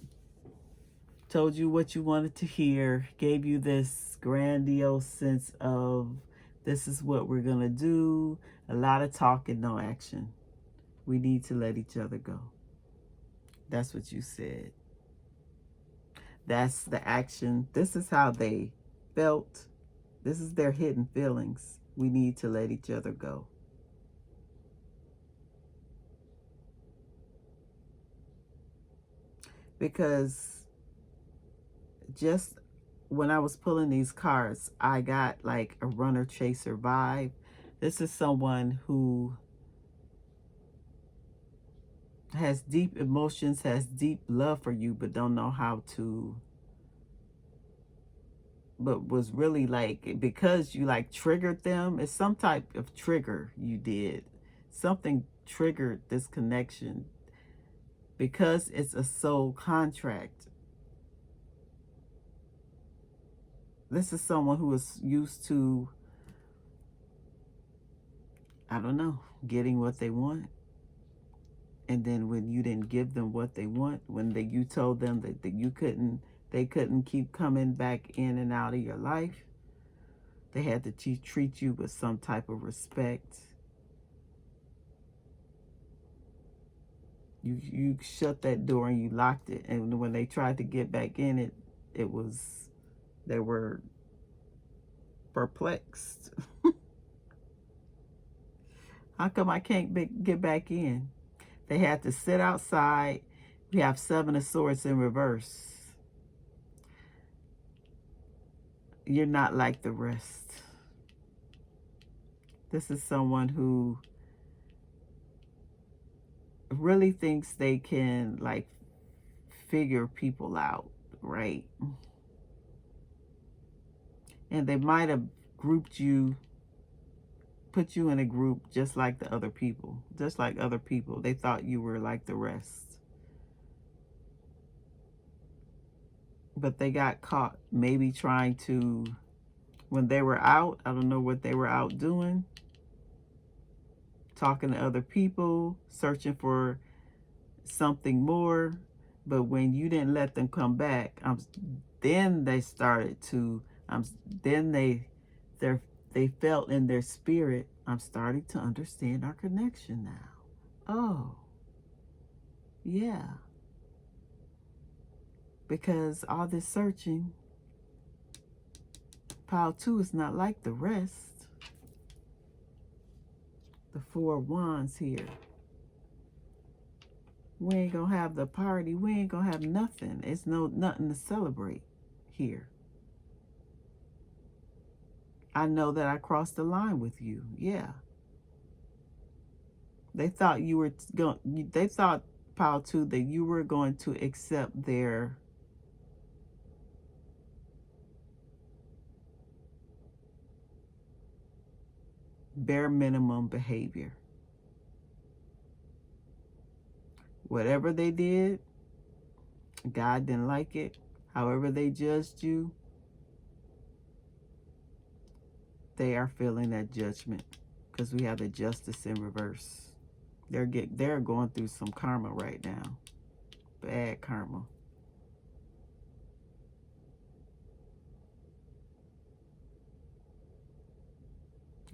told you what you wanted to hear, gave you this grandiose sense of, this is what we're going to do. A lot of talk and no action. We need to let each other go. That's what you said. That's the action. This is how they felt. This is their hidden feelings. We need to let each other go. Because just when I was pulling these cards, I got like a runner chaser vibe. This is someone who has deep emotions, has deep love for you, but don't know how to, but was really like, because you like triggered them. It's some type of trigger you did. Something triggered this connection, because it's a soul contract. This is someone who is used to, I don't know, getting what they want. And then when you didn't give them what they want, when you told them that they couldn't keep coming back in and out of your life, they had to treat you with some type of respect. You shut that door and you locked it. And when they tried to get back in it, they were perplexed. How come I can't get back in? They had to sit outside. We have 7 of Swords in reverse. You're not like the rest. This is someone who really thinks they can like figure people out, right? And they might have grouped you, put you in a group just like the other people, just like other people. They thought you were like the rest. But they got caught maybe trying to, when they were out, I don't know what they were out doing, talking to other people, searching for something more. But when you didn't let them come back, then they started to, then they felt in their spirit, I'm starting to understand our connection now. Oh, yeah. Because all this searching, pile 2 is not like the rest. The 4 of Wands here. We ain't gonna have the party. We ain't gonna have nothing. It's nothing to celebrate here. I know that I crossed the line with you. Yeah. They thought you were going. They thought, pile 2, that you were going to accept their bare minimum behavior. Whatever they did, God didn't like it. However they judged you, they are feeling that judgment, because we have the justice in reverse. They're going through some karma right now. Bad karma.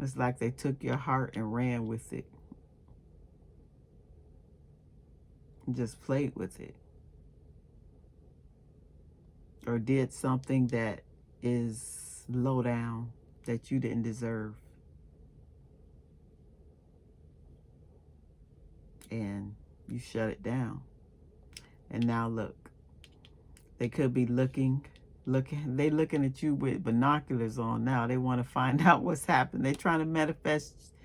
It's like they took your heart and ran with it. And just played with it. Or did something that is low down, that you didn't deserve. And you shut it down. And now look. They could be looking at you with binoculars on now. They want to find out what's happened. They're trying to manifest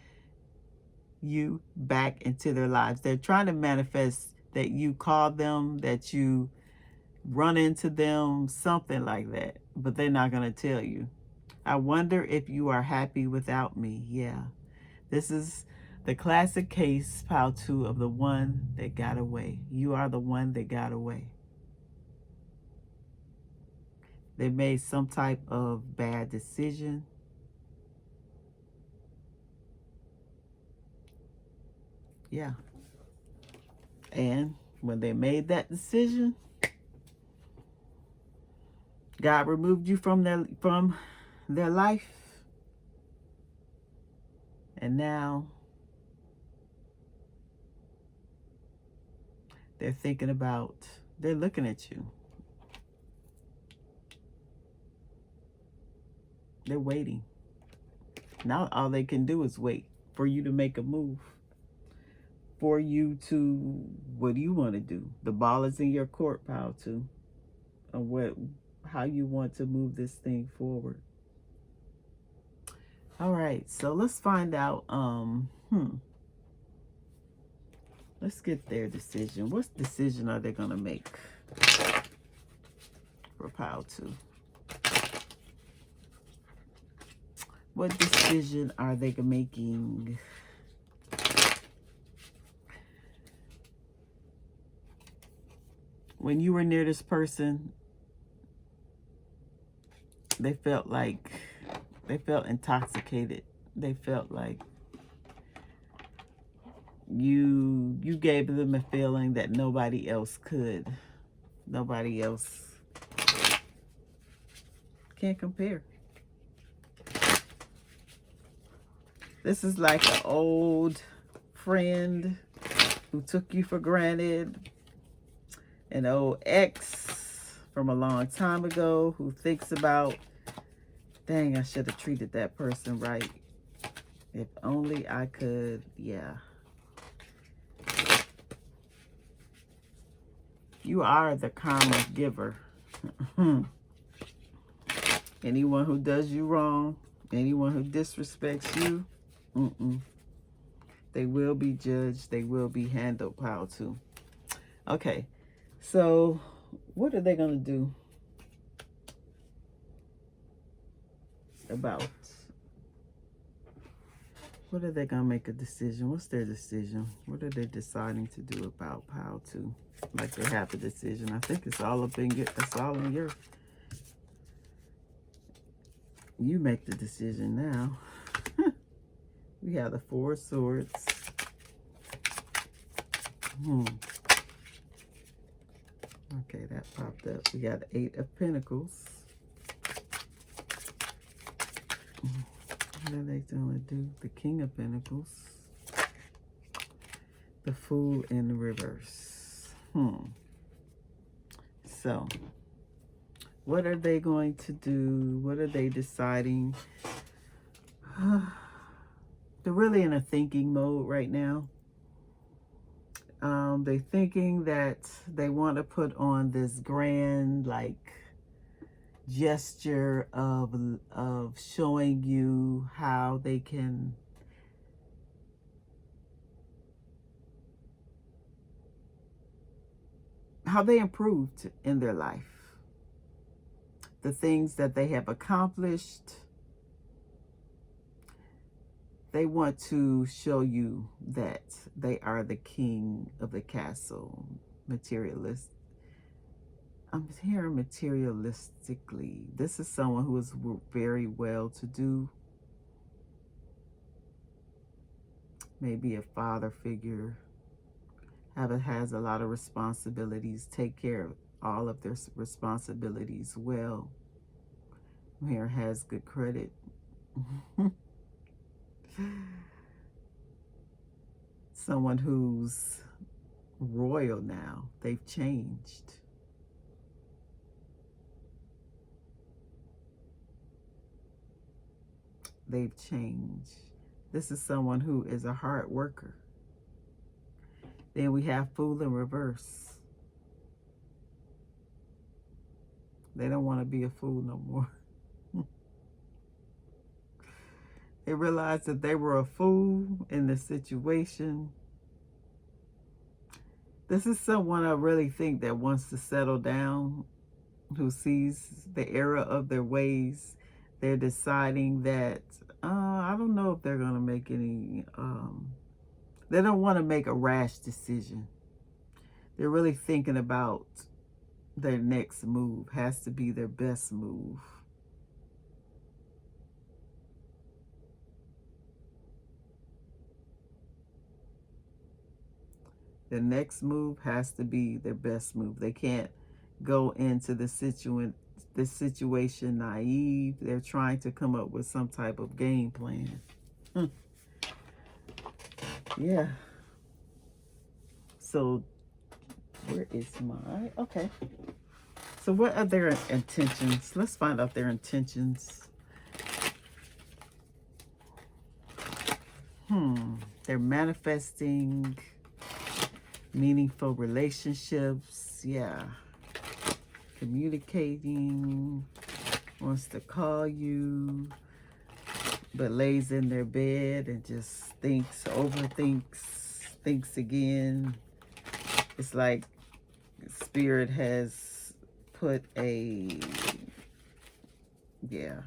you back into their lives. They're trying to manifest that you call them, that you run into them, something like that. But they're not going to tell you. I wonder if you are happy without me. Yeah. This is the classic case, pile 2, of the one that got away. You are the one that got away. They made some type of bad decision. Yeah. And when they made that decision, God removed you from their life. And now they're thinking about, they're looking at you. They're waiting. Now all they can do is wait for you to make a move. For you to, what do you want to do? The ball is in your court, pile 2. On how you want to move this thing forward. All right, so let's find out. Let's get their decision. What decision are they gonna make for pile 2? What decision are they making? When you were near this person, they felt intoxicated. They felt like you gave them a feeling that nobody else could. Nobody else can't compare. This is like an old friend who took you for granted. An old ex from a long time ago who thinks about, dang, I should have treated that person right. If only I could, yeah. You are the karma giver. Anyone who does you wrong, anyone who disrespects you, they will be judged. They will be handled, pile 2. Okay, so what are they going to do about? What are they going to make a decision? What's their decision? What are they deciding to do about pile 2? Like they have a decision. I think it's all up in your, it's all in your, you make the decision now. We have the 4 of Swords. Okay, that popped up. We got 8 of Pentacles. What are they going to do? The King of Pentacles. The Fool in the reverse. So, what are they going to do? What are they deciding? They're really in a thinking mode right now. They're thinking that they want to put on this grand, like, gesture of showing you how they can how they improved in their life, the things that they have accomplished. They want to show you that they are the king of the castle. Materialist. I'm hearing materialistically. This is someone who is very well to do. Maybe a father figure. Has a lot of responsibilities. Take care of all of their responsibilities well. Here has good credit. Someone who's royal now. They've changed. They've changed. This is someone who is a hard worker. Then we have Fool in reverse. They don't want to be a fool no more. They realized that they were a fool in the situation. This is someone I really think that wants to settle down, who sees the error of their ways. They're deciding that, I don't know if they're going to make any, they don't want to make a rash decision. They're really thinking about their next move. Has to be their best move. The next move has to be their best move. They can't go into the situation naive. They're trying to come up with some type of game plan. Yeah. So where is my, okay. So what are their intentions? Let's find out their intentions. They're manifesting meaningful relationships. Yeah. Communicating. Wants to call you, but lays in their bed and just thinks again. It's like Spirit has put a, yeah.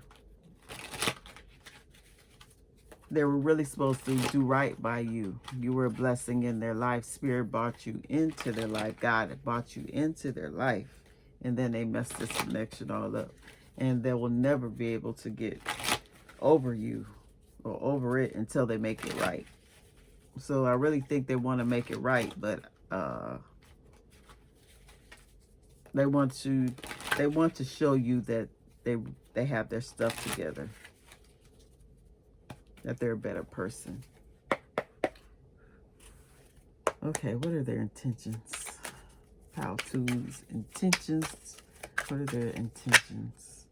They were really supposed to do right by you. You were a blessing in their life. Spirit brought you into their life. God brought you into their life. And then they messed this connection all up. And they will never be able to get over you or over it until they make it right. So I really think they want to make it right, but they want to show you that they have their stuff together. That they're a better person. Okay, what are their intentions? How to's intentions. What are their intentions?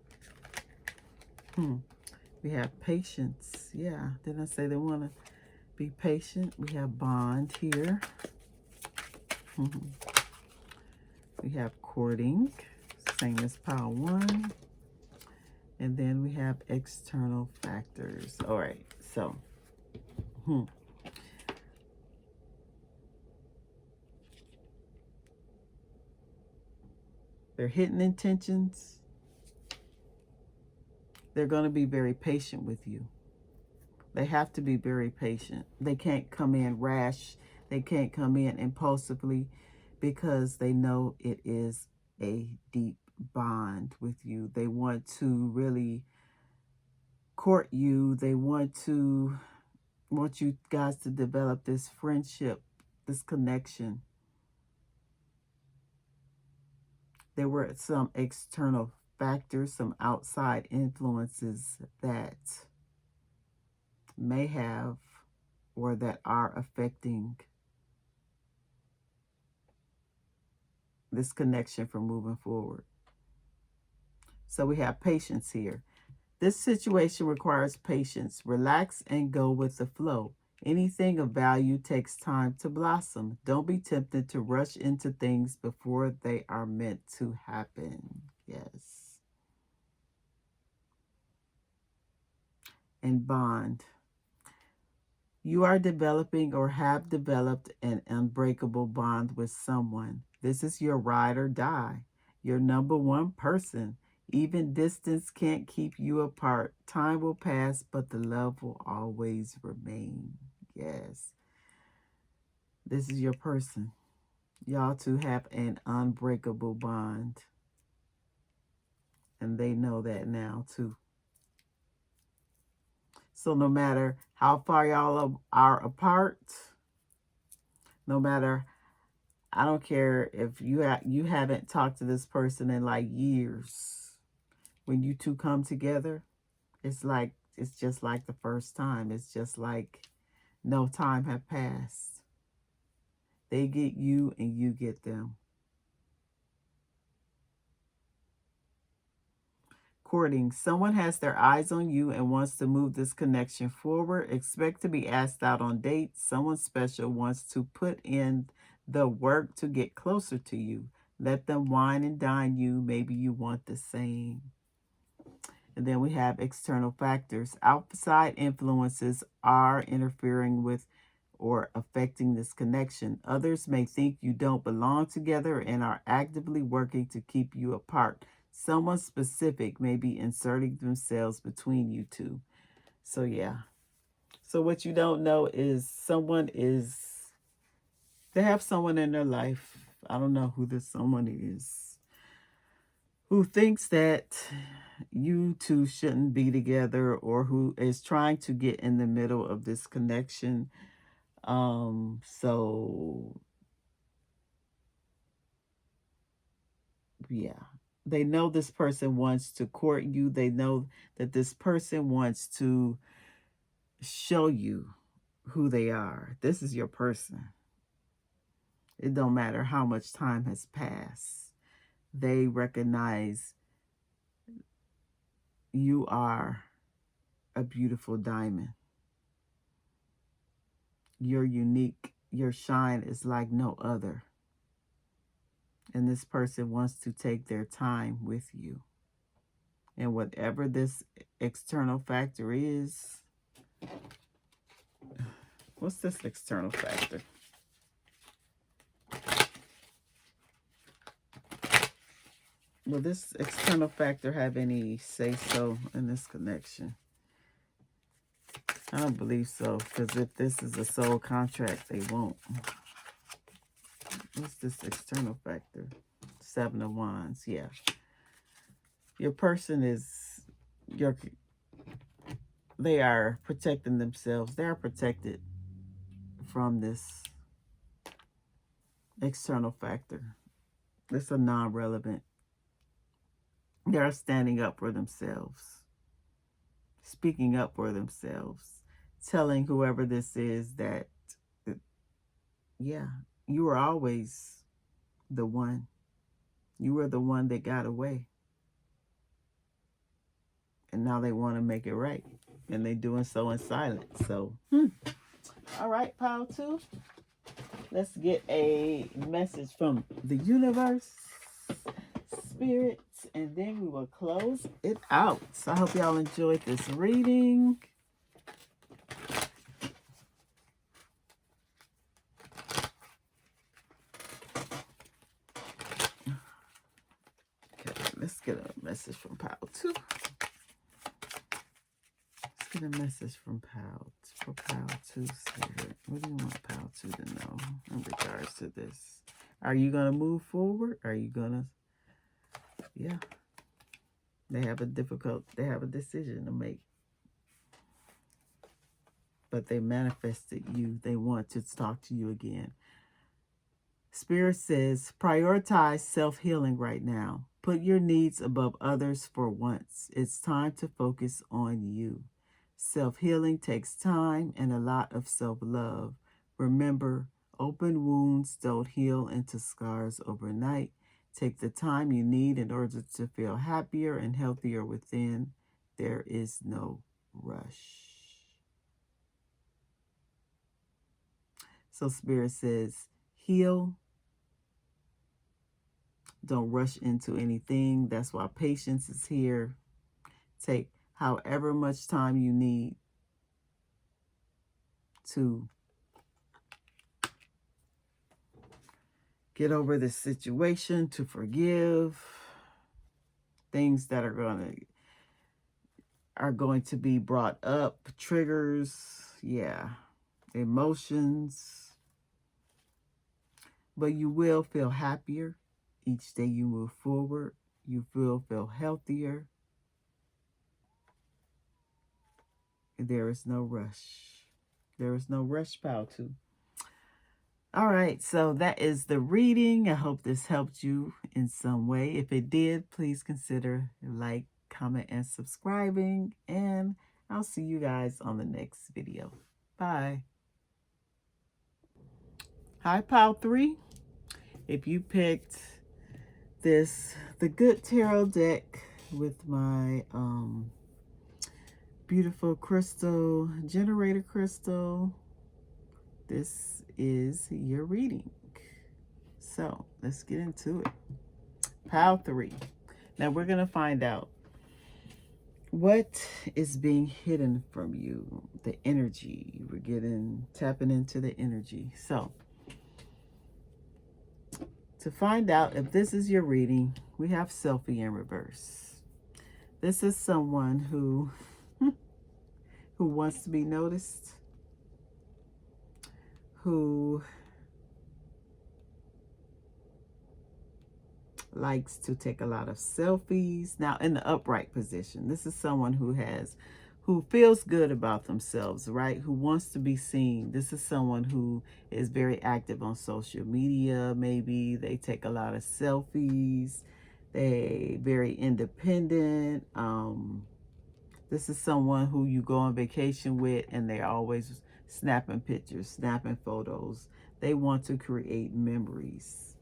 We have patience. Yeah, didn't I say they want to be patient? We have bond here. We have courting, same as pile 1. And then we have external factors. All right, so their hidden intentions. They're going to be very patient with you. They have to be very patient. They can't come in rash. They can't come in impulsively because they know it is a deep bond with you. They want to really court you. They want you guys to develop this friendship, this connection. there were some external factors, some outside influences that may have or that are affecting this connection from moving forward. So we have patience here. This situation requires patience. Relax and go with the flow. Anything of value takes time to blossom. Don't be tempted to rush into things before they are meant to happen. Yes. And bond. You are developing or have developed an unbreakable bond with someone. This is your ride or die, your number one person. Even distance can't keep you apart. Time will pass, but the love will always remain. Yes. This is your person. Y'all two have an unbreakable bond. And they know that now too. So no matter how far y'all are apart, no matter, I don't care if you haven't talked to this person in like years. When you two come together, it's just like the first time. It's just like no time have passed. They get you and you get them. Courting. Someone has their eyes on you and wants to move this connection forward. Expect to be asked out on dates. Someone special wants to put in the work to get closer to you. Let them wine and dine you. Maybe you want the same. And then we have external factors. Outside influences are interfering with or affecting this connection. Others may think you don't belong together and are actively working to keep you apart. Someone specific may be inserting themselves between you two. So yeah. So what you don't know is they have someone in their life. I don't know who this someone is, who thinks that you two shouldn't be together, or who is trying to get in the middle of this connection. So yeah, they know this person wants to court you. They know that this person wants to show you who they are. This is your person. It don't matter how much time has passed. They recognize you are a beautiful diamond. You're unique. Your shine is like no other. And this person wants to take their time with you. And whatever this external factor is, what's this external factor? Will this external factor have any say-so in this connection? I don't believe so, because if this is a soul contract, they won't. What's this external factor? 7 of Wands, yeah. Your person is, they are protecting themselves. They are protected from this external factor. It's a non-relevant. They are standing up for themselves, speaking up for themselves, telling whoever this is that, yeah, you were always the one. You were the one that got away. And now they want to make it right. And they're doing so in silence. So, all right, pile 2. Let's get a message from the universe, spirit, and then we will close it out. So I hope y'all enjoyed this reading. Okay, let's get a message from pile 2. Let's get a message from pile 2, spirit. What do you want pile 2 to know in regards to this? Are you going to move forward? Are you going to, yeah. They have a decision to make. But they manifested you. They want to talk to you again. Spirit says, prioritize self-healing right now. Put your needs above others for once. It's time to focus on you. Self-healing takes time and a lot of self-love. Remember, open wounds don't heal into scars overnight. Take the time you need in order to feel happier and healthier within. There is no rush. So Spirit says, heal. Don't rush into anything. That's why patience is here. Take however much time you need to get over this situation, to forgive things that are going to be brought up, triggers, yeah, emotions. But you will feel happier each day you move forward. You will feel healthier. There is no rush. There is no rush, pal, too. All right, so that is the reading. I hope this helped you in some way. If it did, please consider like, comment, and subscribing. And I'll see you guys on the next video. Bye. Hi, Pile 3. If you picked the Good Tarot deck with my beautiful crystal, generator crystal, this is your reading. So let's get into it. Pile 3. Now we're going to find out what is being hidden from you, the energy. We're tapping into the energy. So to find out if this is your reading, we have selfie in reverse. This is someone who wants to be noticed, who likes to take a lot of selfies. Now in the upright position, this is someone who feels good about themselves, right? Who wants to be seen. This is someone who is very active on social media. Maybe they take a lot of selfies. They very independent. This is someone who you go on vacation with and they're always snapping pictures, snapping photos. They want to create memories.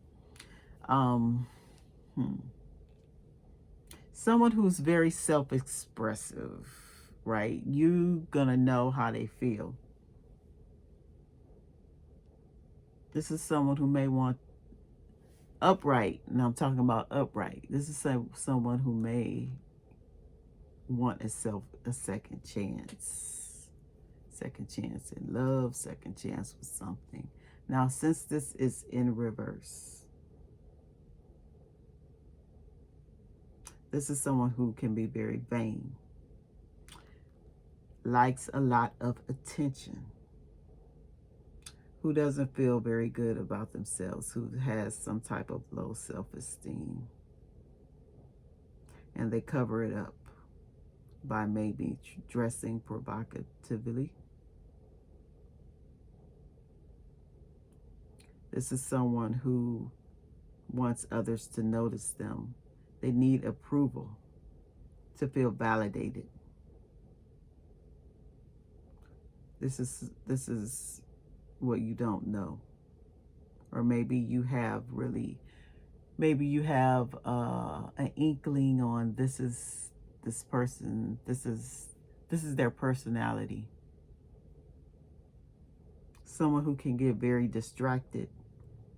Someone who's very self-expressive, right? You're gonna know how they feel. This is someone who may want upright, and I'm talking about upright. This is someone who may want a second chance. Second chance in love, second chance with something. Now, since this is in reverse, this is someone who can be very vain, likes a lot of attention, who doesn't feel very good about themselves, who has some type of low self-esteem, and they cover it up by maybe dressing provocatively. This is someone who wants others to notice them. They need approval to feel validated. This is what you don't know. Or maybe you have an inkling on this person, this is their personality. Someone who can get very distracted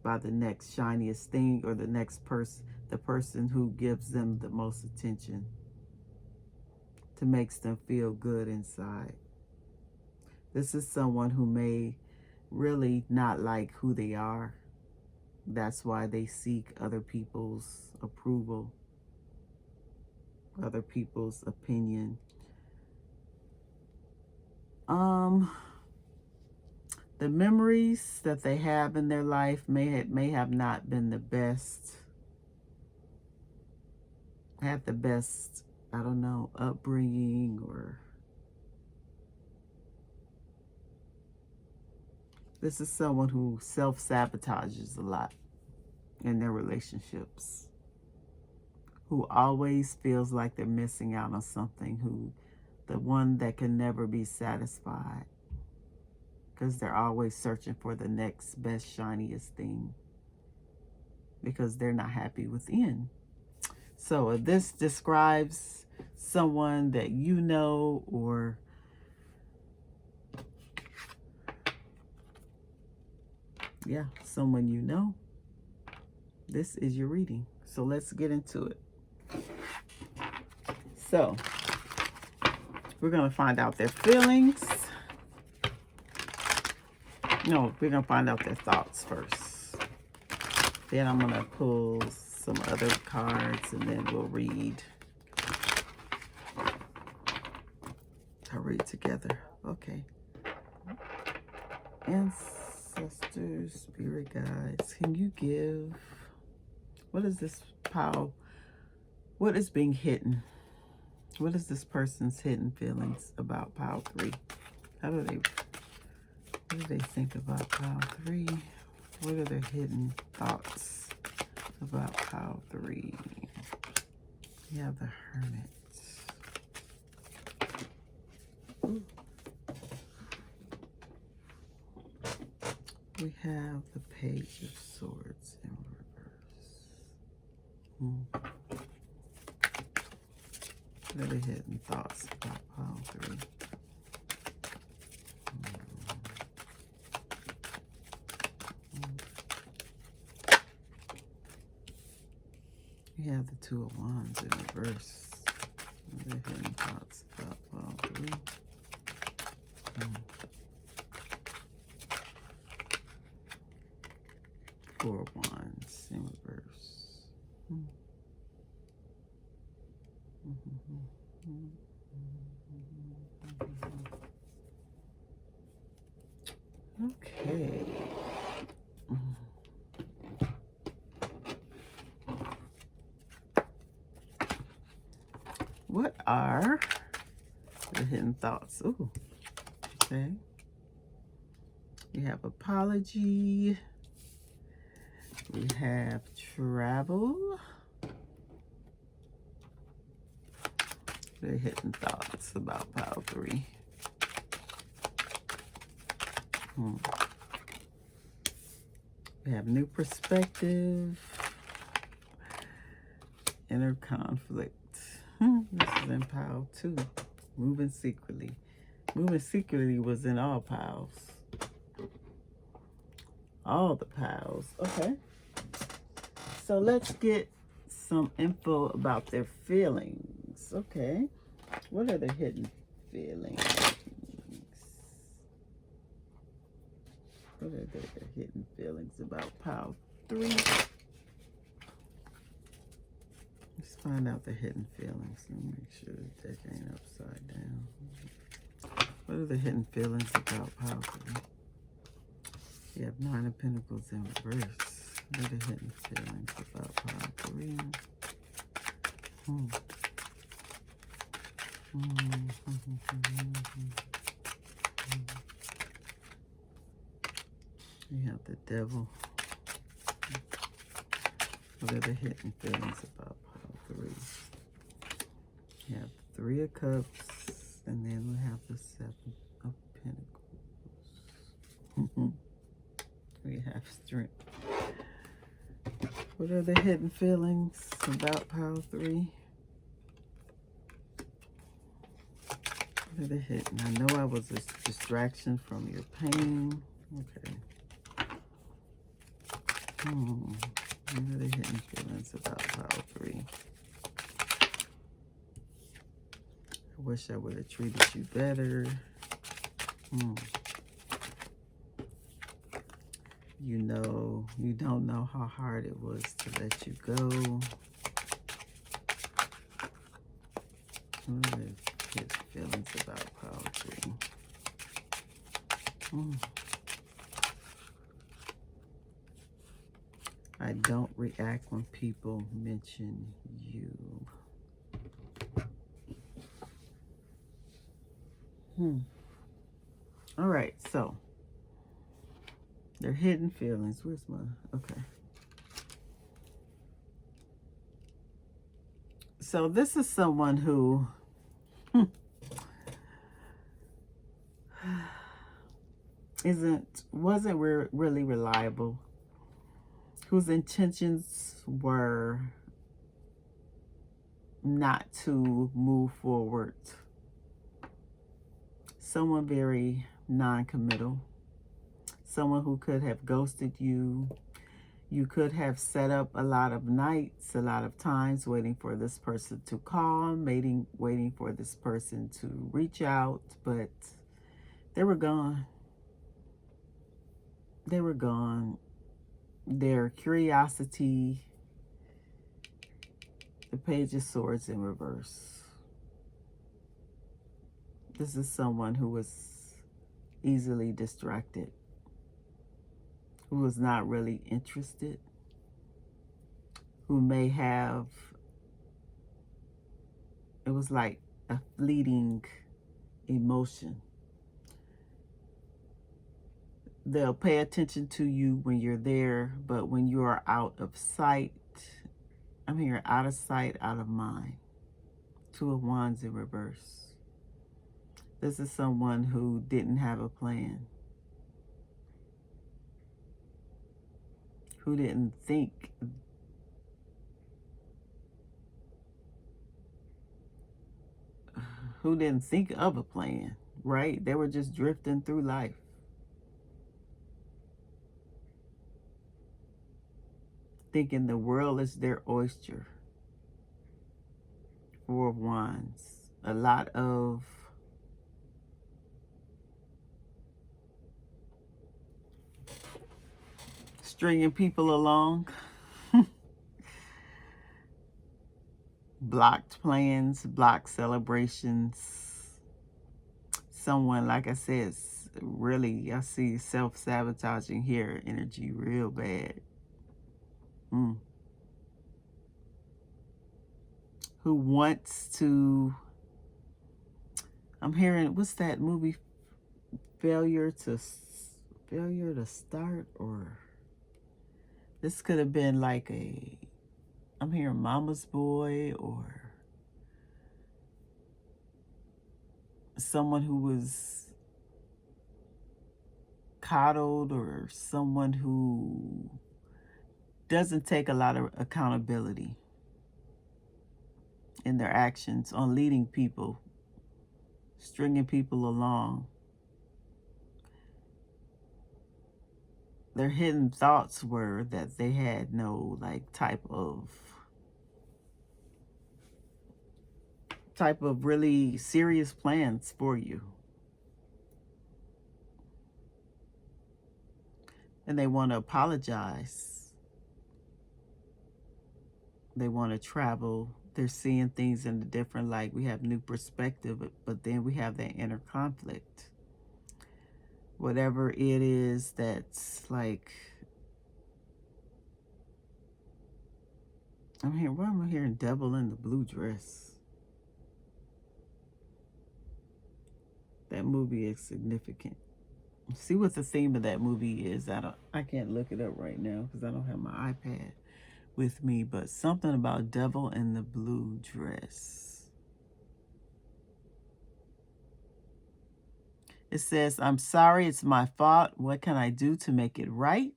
by the next shiniest thing, or the person who gives them the most attention, to makes them feel good inside. This is someone who may really not like who they are. That's why they seek other people's approval, other people's opinion. The memories that they have in their life may have not been the best. Had the best, I don't know, upbringing, or this is someone who self-sabotages a lot. in their relationships, who always feels like they're missing out on something, the one that can never be satisfied because they're always searching for the next best, shiniest thing because they're not happy within. So if this describes someone that you know, or yeah, someone you know, this is your reading. So let's get into it. So we're going to find out their feelings. No, we're going to find out their thoughts first. Then I'm going to pull some other cards and then we'll read. I'll read together. Okay. Ancestors, spirit guides, can you give, what is this pile? What is being hidden? What is this person's hidden feelings about pile 3? What do they think about pile 3? What are their hidden thoughts about pile 3? We have the Hermit. Ooh. We have the Page of Swords in reverse. What are the hidden thoughts about pile 3? We have the Two of Wands in reverse. What are the hidden thoughts about pile 3? Four of Wands in reverse. Okay. What are the hidden thoughts? Ooh. Okay. We have apology. We have travel. The hidden thoughts about pile 3. We have new perspective. Inner conflict. This is in pile 2. Moving secretly. Moving secretly was in all piles. All the piles. Okay. So let's get some info about their feelings. Okay. What are the hidden feelings? What are the hidden feelings about pile 3? Let's find out the hidden feelings. Let me make sure the deck ain't upside down. What are the hidden feelings about pile 3? You have 9 of Pentacles in reverse. What are the hidden feelings about pile 3? We have the Devil. What are the hidden feelings about pile 3? We have the 3 of Cups, and then we have the 7 of Pentacles. We have Strength. What are the hidden feelings about pile 3? What are the hidden? I know I was a distraction from your pain. Okay. What are the hidden feelings about pile 3? I wish I would have treated you better. You know, you don't know how hard it was to let you go. What are the hidden feelings about pile 3? I don't react when people mention you. All right, so their hidden feelings. Where's my, okay. So this is someone who wasn't really reliable, whose intentions were not to move forward. Someone very non-committal. Someone who could have ghosted you. You could have set up a lot of nights, a lot of times waiting for this person to call, waiting for this person to reach out, but they were gone. They were gone. Their curiosity, the Page of Swords in reverse. This is someone who was easily distracted, who was not really interested, who may have, it was like a fleeting emotion. They'll pay attention to you when you're there, but when you are out of sight, I'm here, out of sight, out of mind. Two of Wands in reverse. This is someone who didn't have a plan, who didn't think of a plan, right? They were just drifting through life. Thinking the world is their oyster. Four of Wands. A lot of stringing people along. Blocked plans, blocked celebrations. Someone, like I said, really, I see self-sabotaging here energy real bad. Who wants to, I'm hearing, what's that movie, failure to start, or this could have been like I'm hearing Mama's Boy, or someone who was coddled, or someone who doesn't take a lot of accountability in their actions on leading people, stringing people along. Their hidden thoughts were that they had no type of really serious plans for you. And they want to apologize. They want to travel. They're seeing things in a different light. We have new perspective, but then we have that inner conflict. Whatever it is that's like, why am I hearing devil in the blue dress? That movie is significant. See what the theme of that movie is. I can't look it up right now because I don't have my iPad with me, but something about devil in the blue dress. It says, I'm sorry, it's my fault. What can I do to make it right?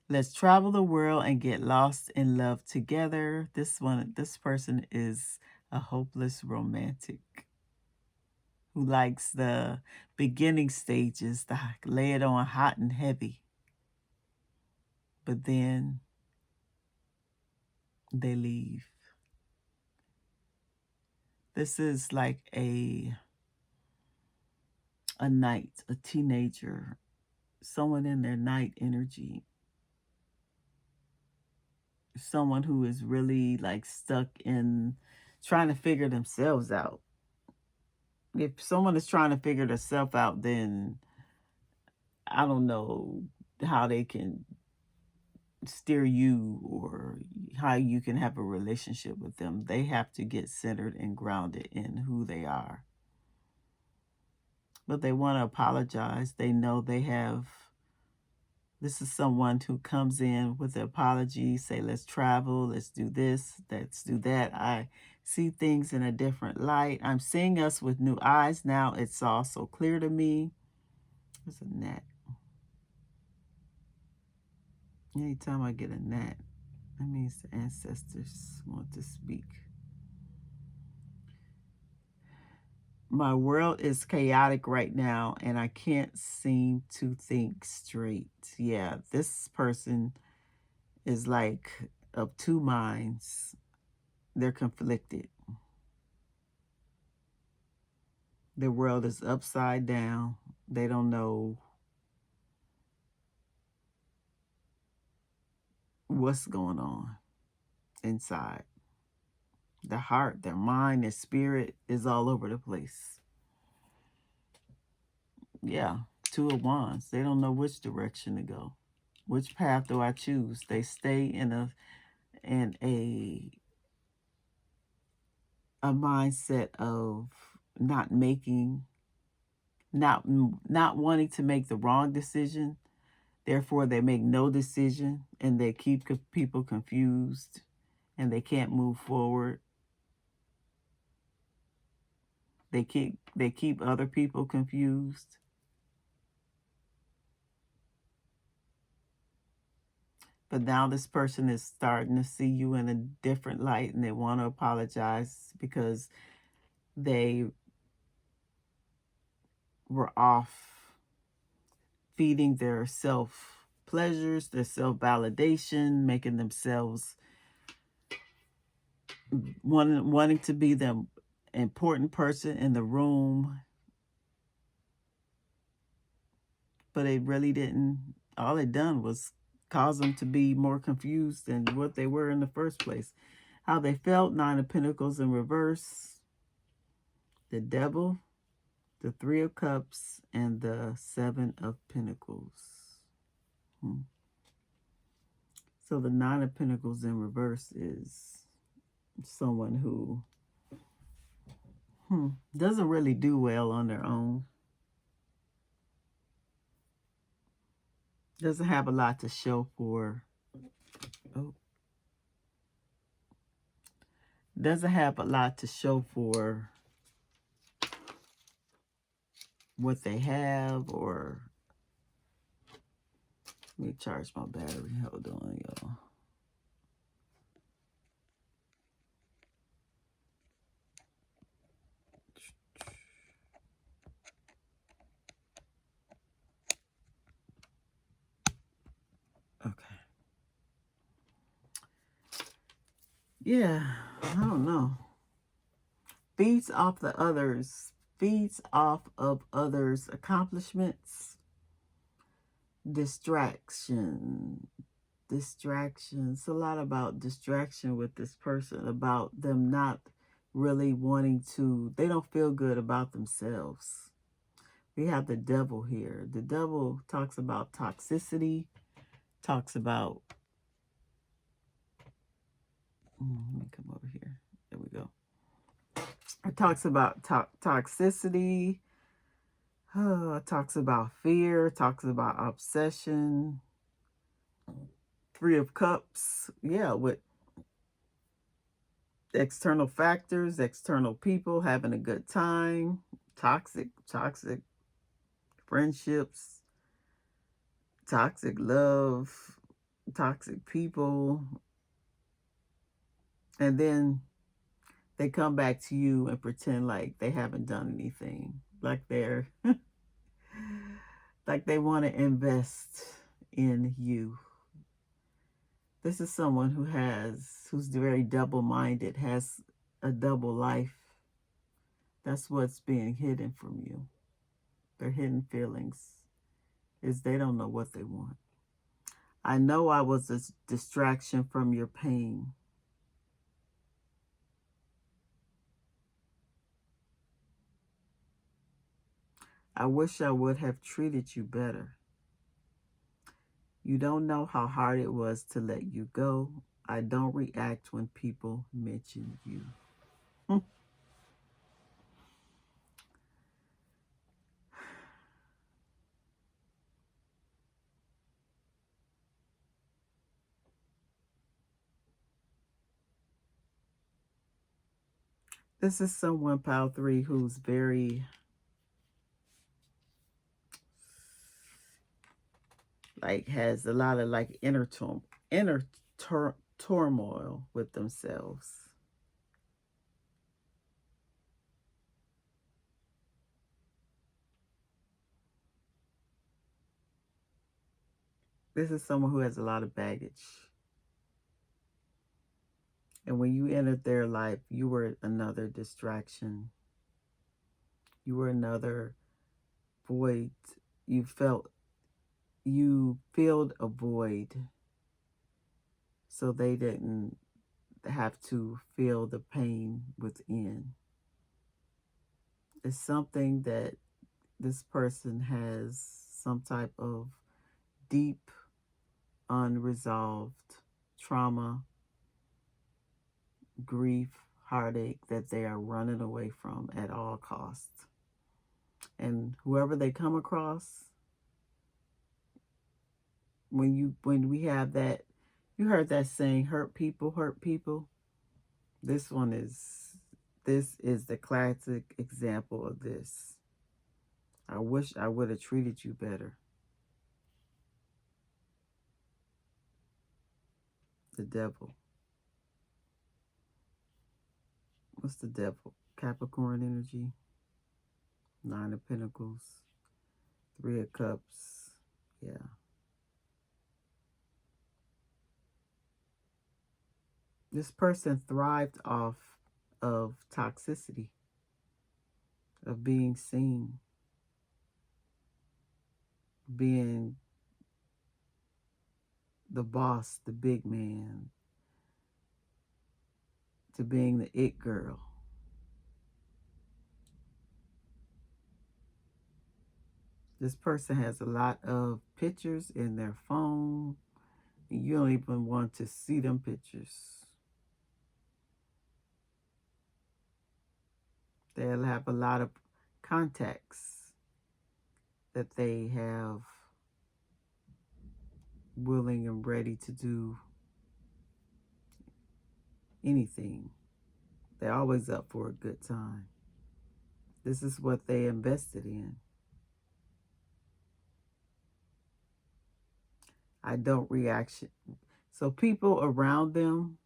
Let's travel the world and get lost in love together. This person is a hopeless romantic who likes the beginning stages, to lay it on hot and heavy. But then they leave. This is like a knight, a teenager, someone in their knight energy. Someone who is really stuck in trying to figure themselves out. If someone is trying to figure themselves out, then I don't know how they can steer you or how you can have a relationship with them. They have to get centered and grounded in who they are. But they want to apologize. They know they have This is someone who comes in with an apology, say, let's travel, let's do this, let's do that. I see things in a different light. I'm seeing us with new eyes now. It's all so clear to me. There's a gnat. Anytime I get a gnat, that means the ancestors want to speak. My world is chaotic right now, and I can't seem to think straight. Yeah, this person is like of two minds. They're conflicted. Their world is upside down. They don't know what's going on inside. Their heart, their mind, their spirit is all over the place. Yeah, Two of Wands. They don't know which direction to go. Which path do I choose? They stay in a mindset of not wanting to make the wrong decision. Therefore, they make no decision, and they keep people confused, and they can't move forward. They keep other people confused. But now this person is starting to see you in a different light, and they want to apologize because they were off feeding their self pleasures, their self validation, making themselves wanting to be the important person in the room, but it really didn't. All it done was cause them to be more confused than what they were in the first place. How they felt: Nine of Pentacles in reverse, the Devil, the Three of Cups, and the Seven of Pentacles. So the Nine of Pentacles in reverse is someone who doesn't really do well on their own. Doesn't have a lot to show for. Doesn't have a lot to show for what they have, or let me charge my battery. Hold on, y'all. Okay. Yeah, I don't know. Feeds off of others' accomplishments. Distractions. A lot about distraction with this person, about them not really wanting to, they don't feel good about themselves. We have the Devil here. The Devil talks about toxicity, talks about, let me come over here. There we go. It talks about toxicity, talks about fear, talks about obsession. Three of Cups, yeah, with external factors, external people, having a good time, toxic friendships, toxic love, toxic people. And then they come back to you and pretend like they haven't done anything, like they're like they want to invest in you. This is someone who's very double-minded, has a double life. That's what's being hidden from you. Their hidden feelings is they don't know what they want. I know I was a distraction from your pain. I wish I would have treated you better. You don't know how hard it was to let you go. I don't react when people mention you. This is someone, pile 3, who's very, like, has a lot of, like, turmoil with themselves. This is someone who has a lot of baggage. And when you entered their life, you were another distraction. You were another void. You filled a void so they didn't have to feel the pain within. It's something that this person has some type of deep, unresolved trauma, grief, heartache that they are running away from at all costs. And whoever they come across, when we have that, you heard that saying, hurt people hurt people. This is the classic example of this. I wish I would have treated you better. The devil. What's the devil? Capricorn energy. 9 of Pentacles. 3 of Cups. Yeah. This person thrived off of toxicity, of being seen, being the boss, the big man, to being the it girl. This person has a lot of pictures in their phone. You don't even want to see them pictures. They'll have a lot of contacts that they have willing and ready to do anything. They're always up for a good time. This is what they invested in. I don't reaction. So people around them,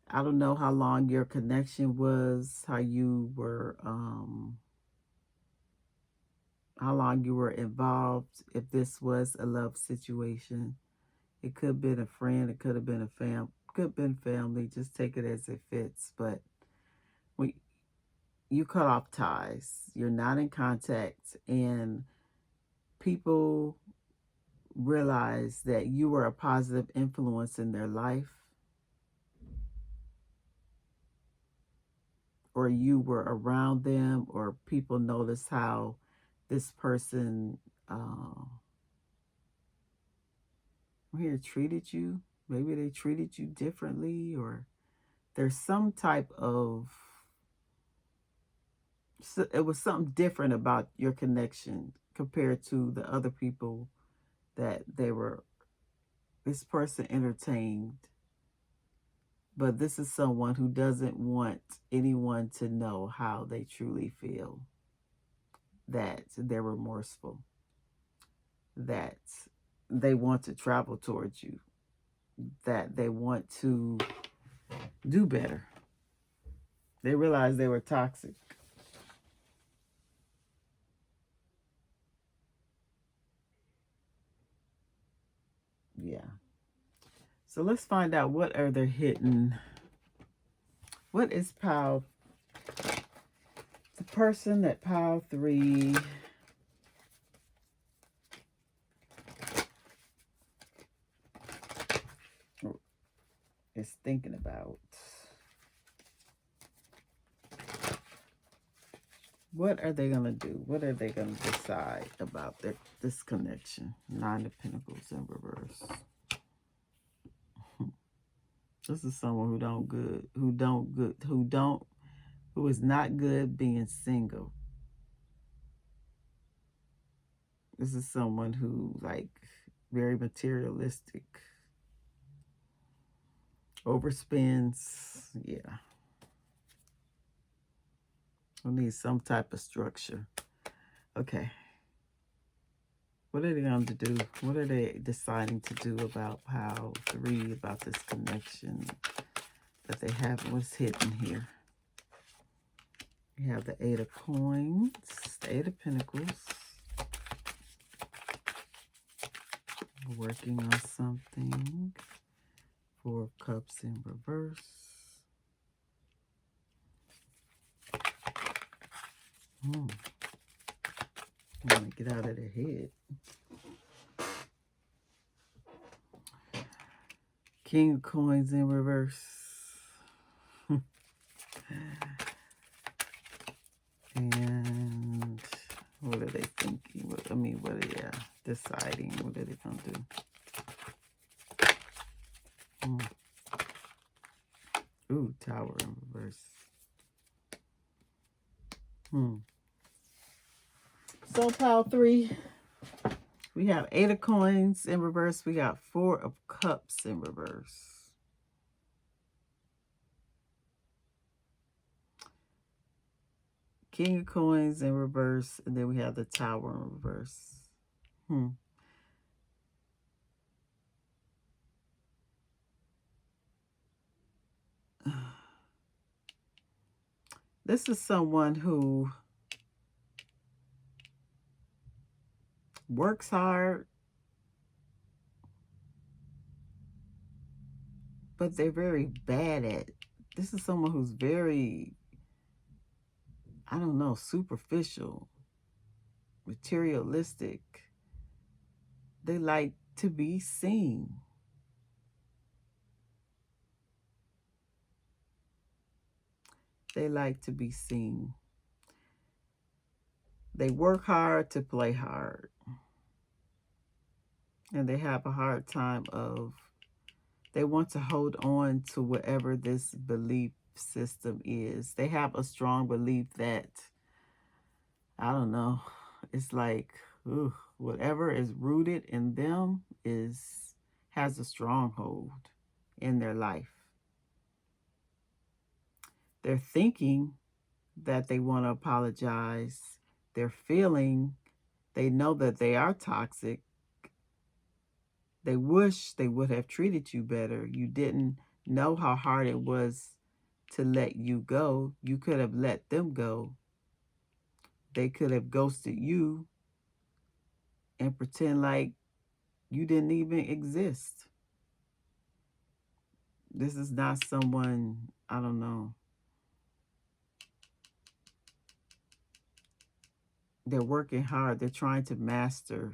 I don't know how long your connection was, how long you were involved, if this was a love situation. It could have been a friend, it could have been could have been family, just take it as it fits. But when you cut off ties, you're not in contact, and people realize that you were a positive influence in their life, or you were around them, or people notice how this person here treated you. Maybe they treated you differently, or there's some type of, it was something different about your connection compared to the other people that this person entertained. But this is someone who doesn't want anyone to know how they truly feel, that they're remorseful, that they want to travel towards you, that they want to do better. They realized they were toxic. Yeah. So let's find out, what are they hidden? What is pile? The person that pile 3 is thinking about. What are they going to do? What are they going to decide about this connection? 9 of Pentacles in reverse. This is someone who is not good being single. This is someone who, like, very materialistic, overspends. Yeah. We need some type of structure. Okay. What are they going to do? What are they deciding to do about pile 3, about this connection that they have? What's hidden here? We have the 8 of coins, the 8 of pentacles. Working on something. 4 of cups in reverse. I want to get out of their head. King of coins in reverse. And what are they thinking? What are they deciding? What are they going to do? Ooh, Tower in reverse. So pile 3, we have 8 of coins in reverse. We got 4 of cups in reverse. King of coins in reverse, and then we have the Tower in reverse. This is someone who works hard, but they're very bad at it. This is someone who's very, I don't know, superficial, materialistic. They like to be seen. They like to be seen. They work hard to play hard. And they have a hard time of, they want to hold on to whatever this belief system is. They have a strong belief that, I don't know, it's like, whatever is rooted in them has a stronghold in their life. They're thinking that they want to apologize. They're feeling, they know that they are toxic. They wish they would have treated you better. You didn't know how hard it was to let you go. You could have let them go. They could have ghosted you and pretend like you didn't even exist. This is not someone, I don't know. They're working hard. They're trying to master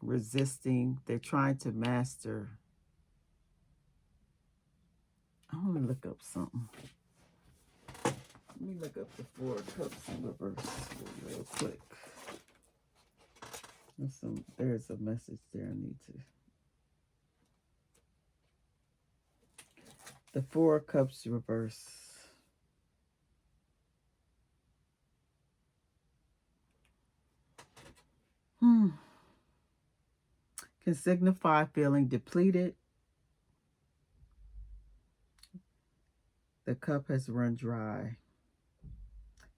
resisting. They're trying to master. I want to look up something. Let me look up the 4 of cups in reverse real quick. There's a message there I need to. The 4 of cups reverse. Can signify feeling depleted. The cup has run dry.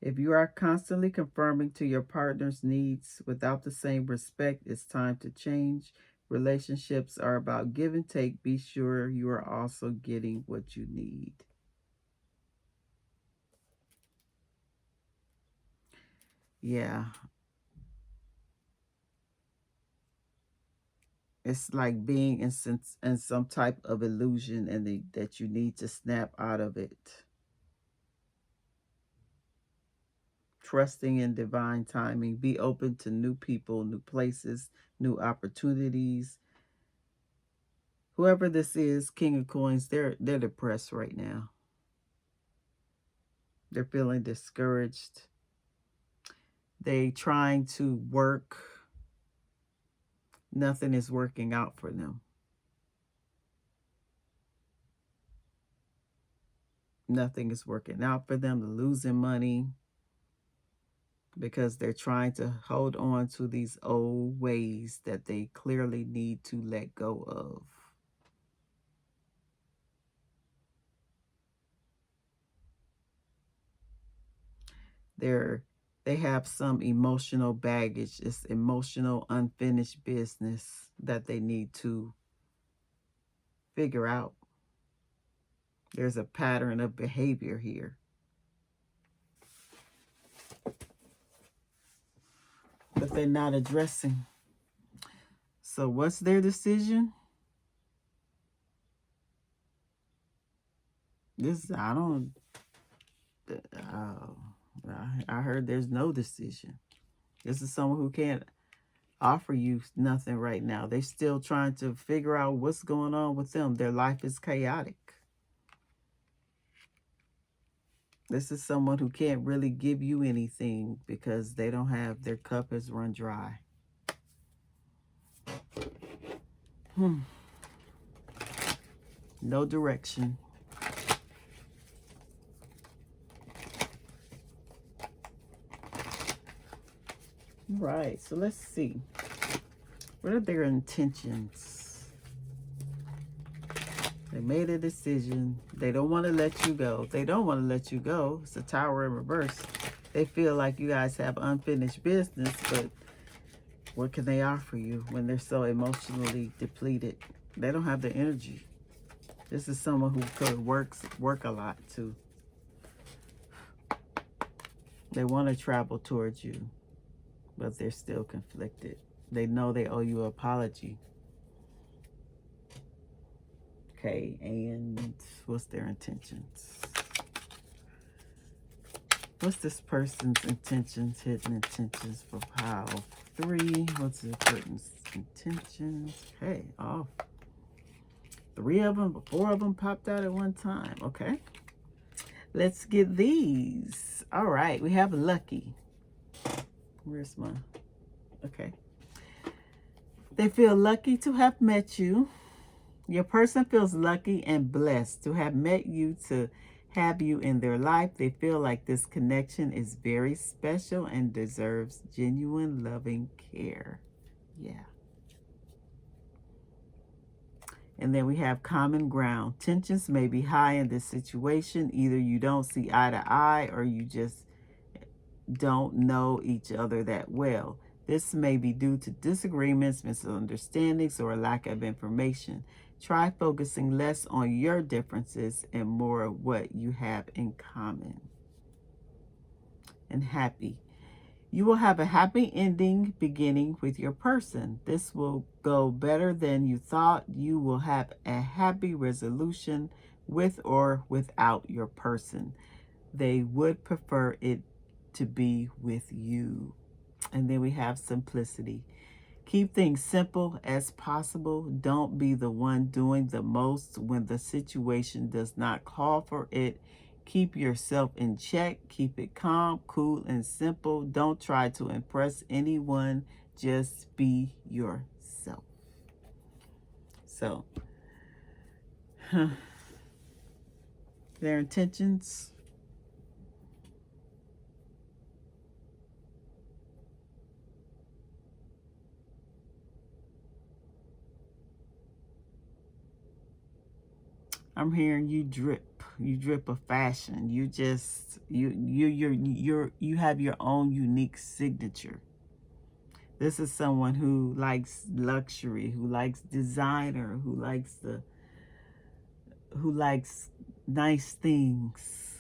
If you are constantly confirming to your partner's needs without the same respect, it's time to change. Relationships are about give and take. Be sure you are also getting what you need. Yeah. It's like being in some type of illusion and that you need to snap out of it. Trusting in divine timing. Be open to new people, new places, new opportunities. Whoever this is, King of Coins, they're depressed right now. They're feeling discouraged. They trying to work. Nothing is working out for them. Nothing is working out for them. They're losing money because they're trying to hold on to these old ways that they clearly need to let go of. They have some emotional baggage. It's emotional unfinished business that they need to figure out. There's a pattern of behavior here, but they're not addressing. So what's their decision? I heard there's no decision. This is someone who can't offer you nothing right now. They're still trying to figure out what's going on with them. Their life is chaotic. This is someone who can't really give you anything because they don't have, their cup has run dry. No direction. Right, so let's see. What are their intentions? They made a decision. They don't want to let you go. They don't want to let you go. It's a Tower in reverse. They feel like you guys have unfinished business, but what can they offer you when they're so emotionally depleted? They don't have the energy. This is someone who could work a lot too. They want to travel towards you, but they're still conflicted. They know they owe you an apology. Okay, and what's their intentions? What's this person's intentions, hidden intentions for pile 3? What's this person's intentions? Okay, all 3 of them, 4 of them popped out at one time. Okay, let's get these. All right, we have lucky. Where's my, okay. They feel lucky to have met you. Your person feels lucky and blessed to have met you, to have you in their life. They feel like this connection is very special and deserves genuine loving care. Yeah. And then we have common ground. Tensions may be high in this situation. Either you don't see eye to eye or you just don't know each other that well. This may be due to disagreements, misunderstandings, or a lack of information. Try focusing less on your differences and more what you have in common. And happy. You will have a happy ending beginning with your person. This will go better than you thought. You will have a happy resolution with or without your person. They would prefer it to be with you. And then we have simplicity. Keep things simple as possible. Don't be the one doing the most when the situation does not call for it. Keep yourself in check. Keep it calm, cool, and simple. Don't try to impress anyone. Just be yourself. So, their intentions. I'm hearing you drip. You drip of fashion. You just you have your own unique signature. This is someone who likes luxury, who likes designer, who likes nice things.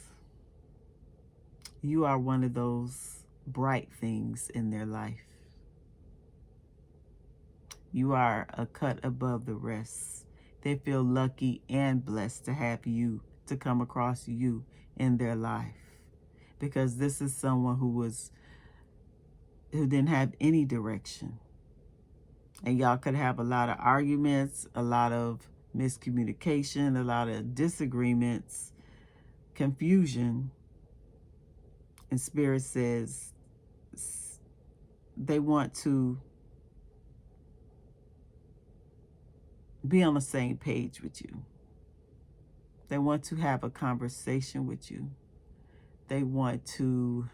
You are one of those bright things in their life. You are a cut above the rest. They feel lucky and blessed to have you, to come across you in their life. Because this is someone who didn't have any direction. And y'all could have a lot of arguments, a lot of miscommunication, a lot of disagreements, confusion. And Spirit says they want to be on the same page with you. They want to have a conversation with you. They want to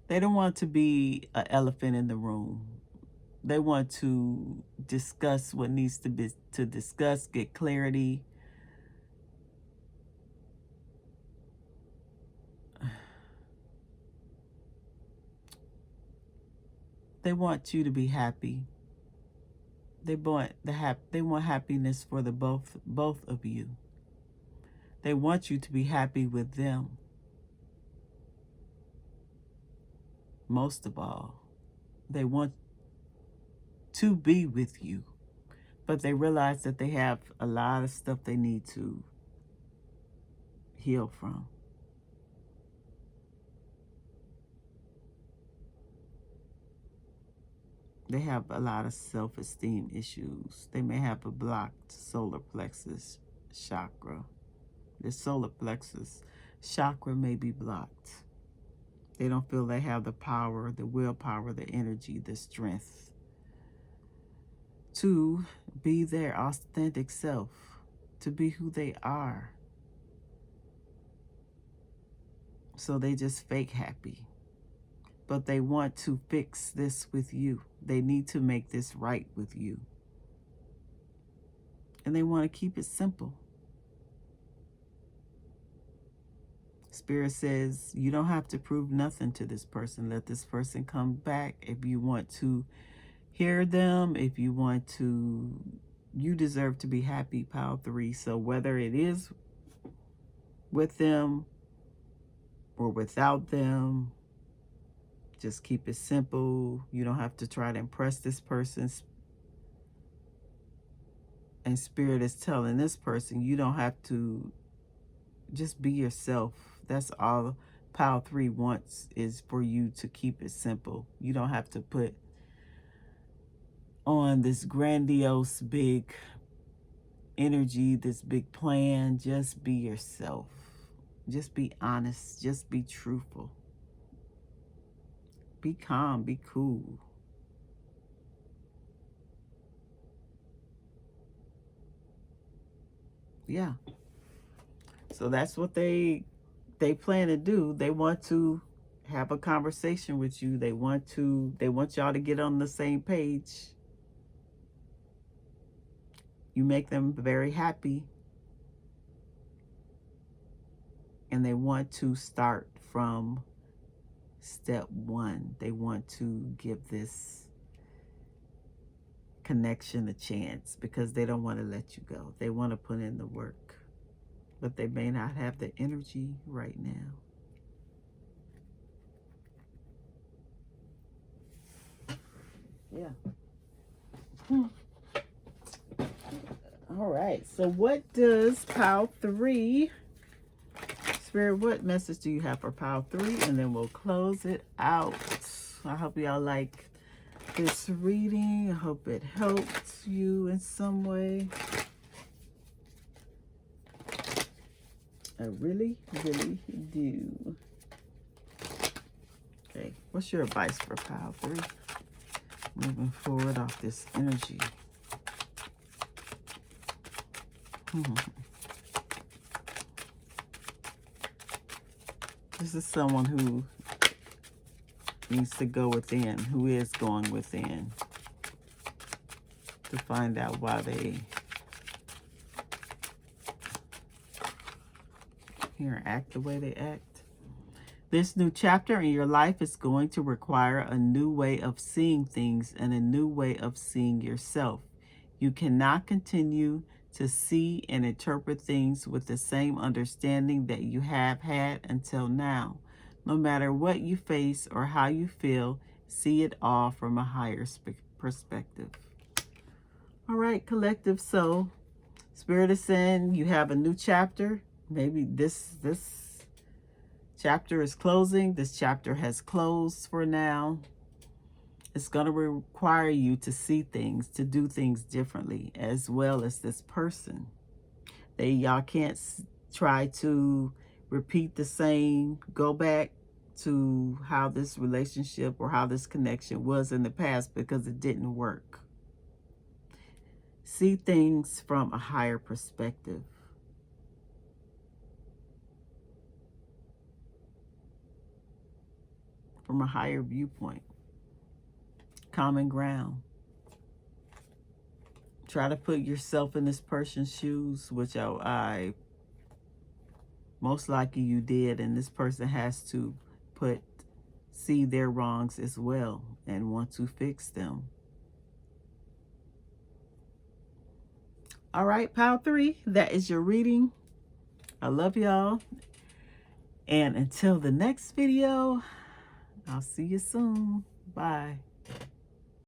they don't want to be an elephant in the room. They want to discuss what needs to be discussed, get clarity. They want you to be happy. They want happiness for the both of you. They want you to be happy with them. Most of all, they want to be with you, but they realize that they have a lot of stuff they need to heal from. They have a lot of self-esteem issues. They may have a blocked solar plexus chakra. The solar plexus chakra may be blocked. They don't feel they have the power, the willpower, the energy, the strength to be their authentic self, to be who they are. So they just fake happy. But they want to fix this with you. They need to make this right with you. And they want to keep it simple. Spirit says you don't have to prove nothing to this person. Let this person come back. If you want to hear them, if you want to, you deserve to be happy, Pile 3. So whether it is with them or without them, just keep it simple. You don't have to try to impress this person. And Spirit is telling this person, you don't have to, just be yourself. That's all Pile 3 wants, is for you to keep it simple. You don't have to put on this grandiose big energy, this big plan. Just be yourself. Just be honest. Just be truthful. Be calm. Be cool. Yeah. So that's what they plan to do. They want to have a conversation with you. They want y'all to get on the same page. You make them very happy. And they want to start from step 1. They want to give this connection a chance because they don't want to let you go. They want to put in the work, but they may not have the energy right now. Yeah. All right. So what does Pile 3, Spirit, what message do you have for Pile 3? And then we'll close it out. I hope y'all like this reading. I hope it helped you in some way. I really, really do. Okay, what's your advice for Pile 3? Moving forward off this energy. This is someone who needs to go within, who is going within to find out why they here act the way they act. This new chapter in your life is going to require a new way of seeing things and a new way of seeing yourself. You cannot continue to see and interpret things with the same understanding that you have had until now. No matter what you face or how you feel, see it all from a higher perspective. All right, collective. So Spirit is saying you have a new chapter. Maybe this chapter is closing. This chapter has closed for now. It's going to require you to see things, to do things differently, as well as this person. Y'all can't try to repeat the same, go back to how this relationship or how this connection was in the past, because it didn't work. See things from a higher perspective. From a higher viewpoint. Common ground. try to put yourself in this person's shoes, which I most likely you did, and this person has to see their wrongs as well and want to fix them. All right, pile 3, that is your reading. I love y'all. And until the next video, I'll see you soon. Bye.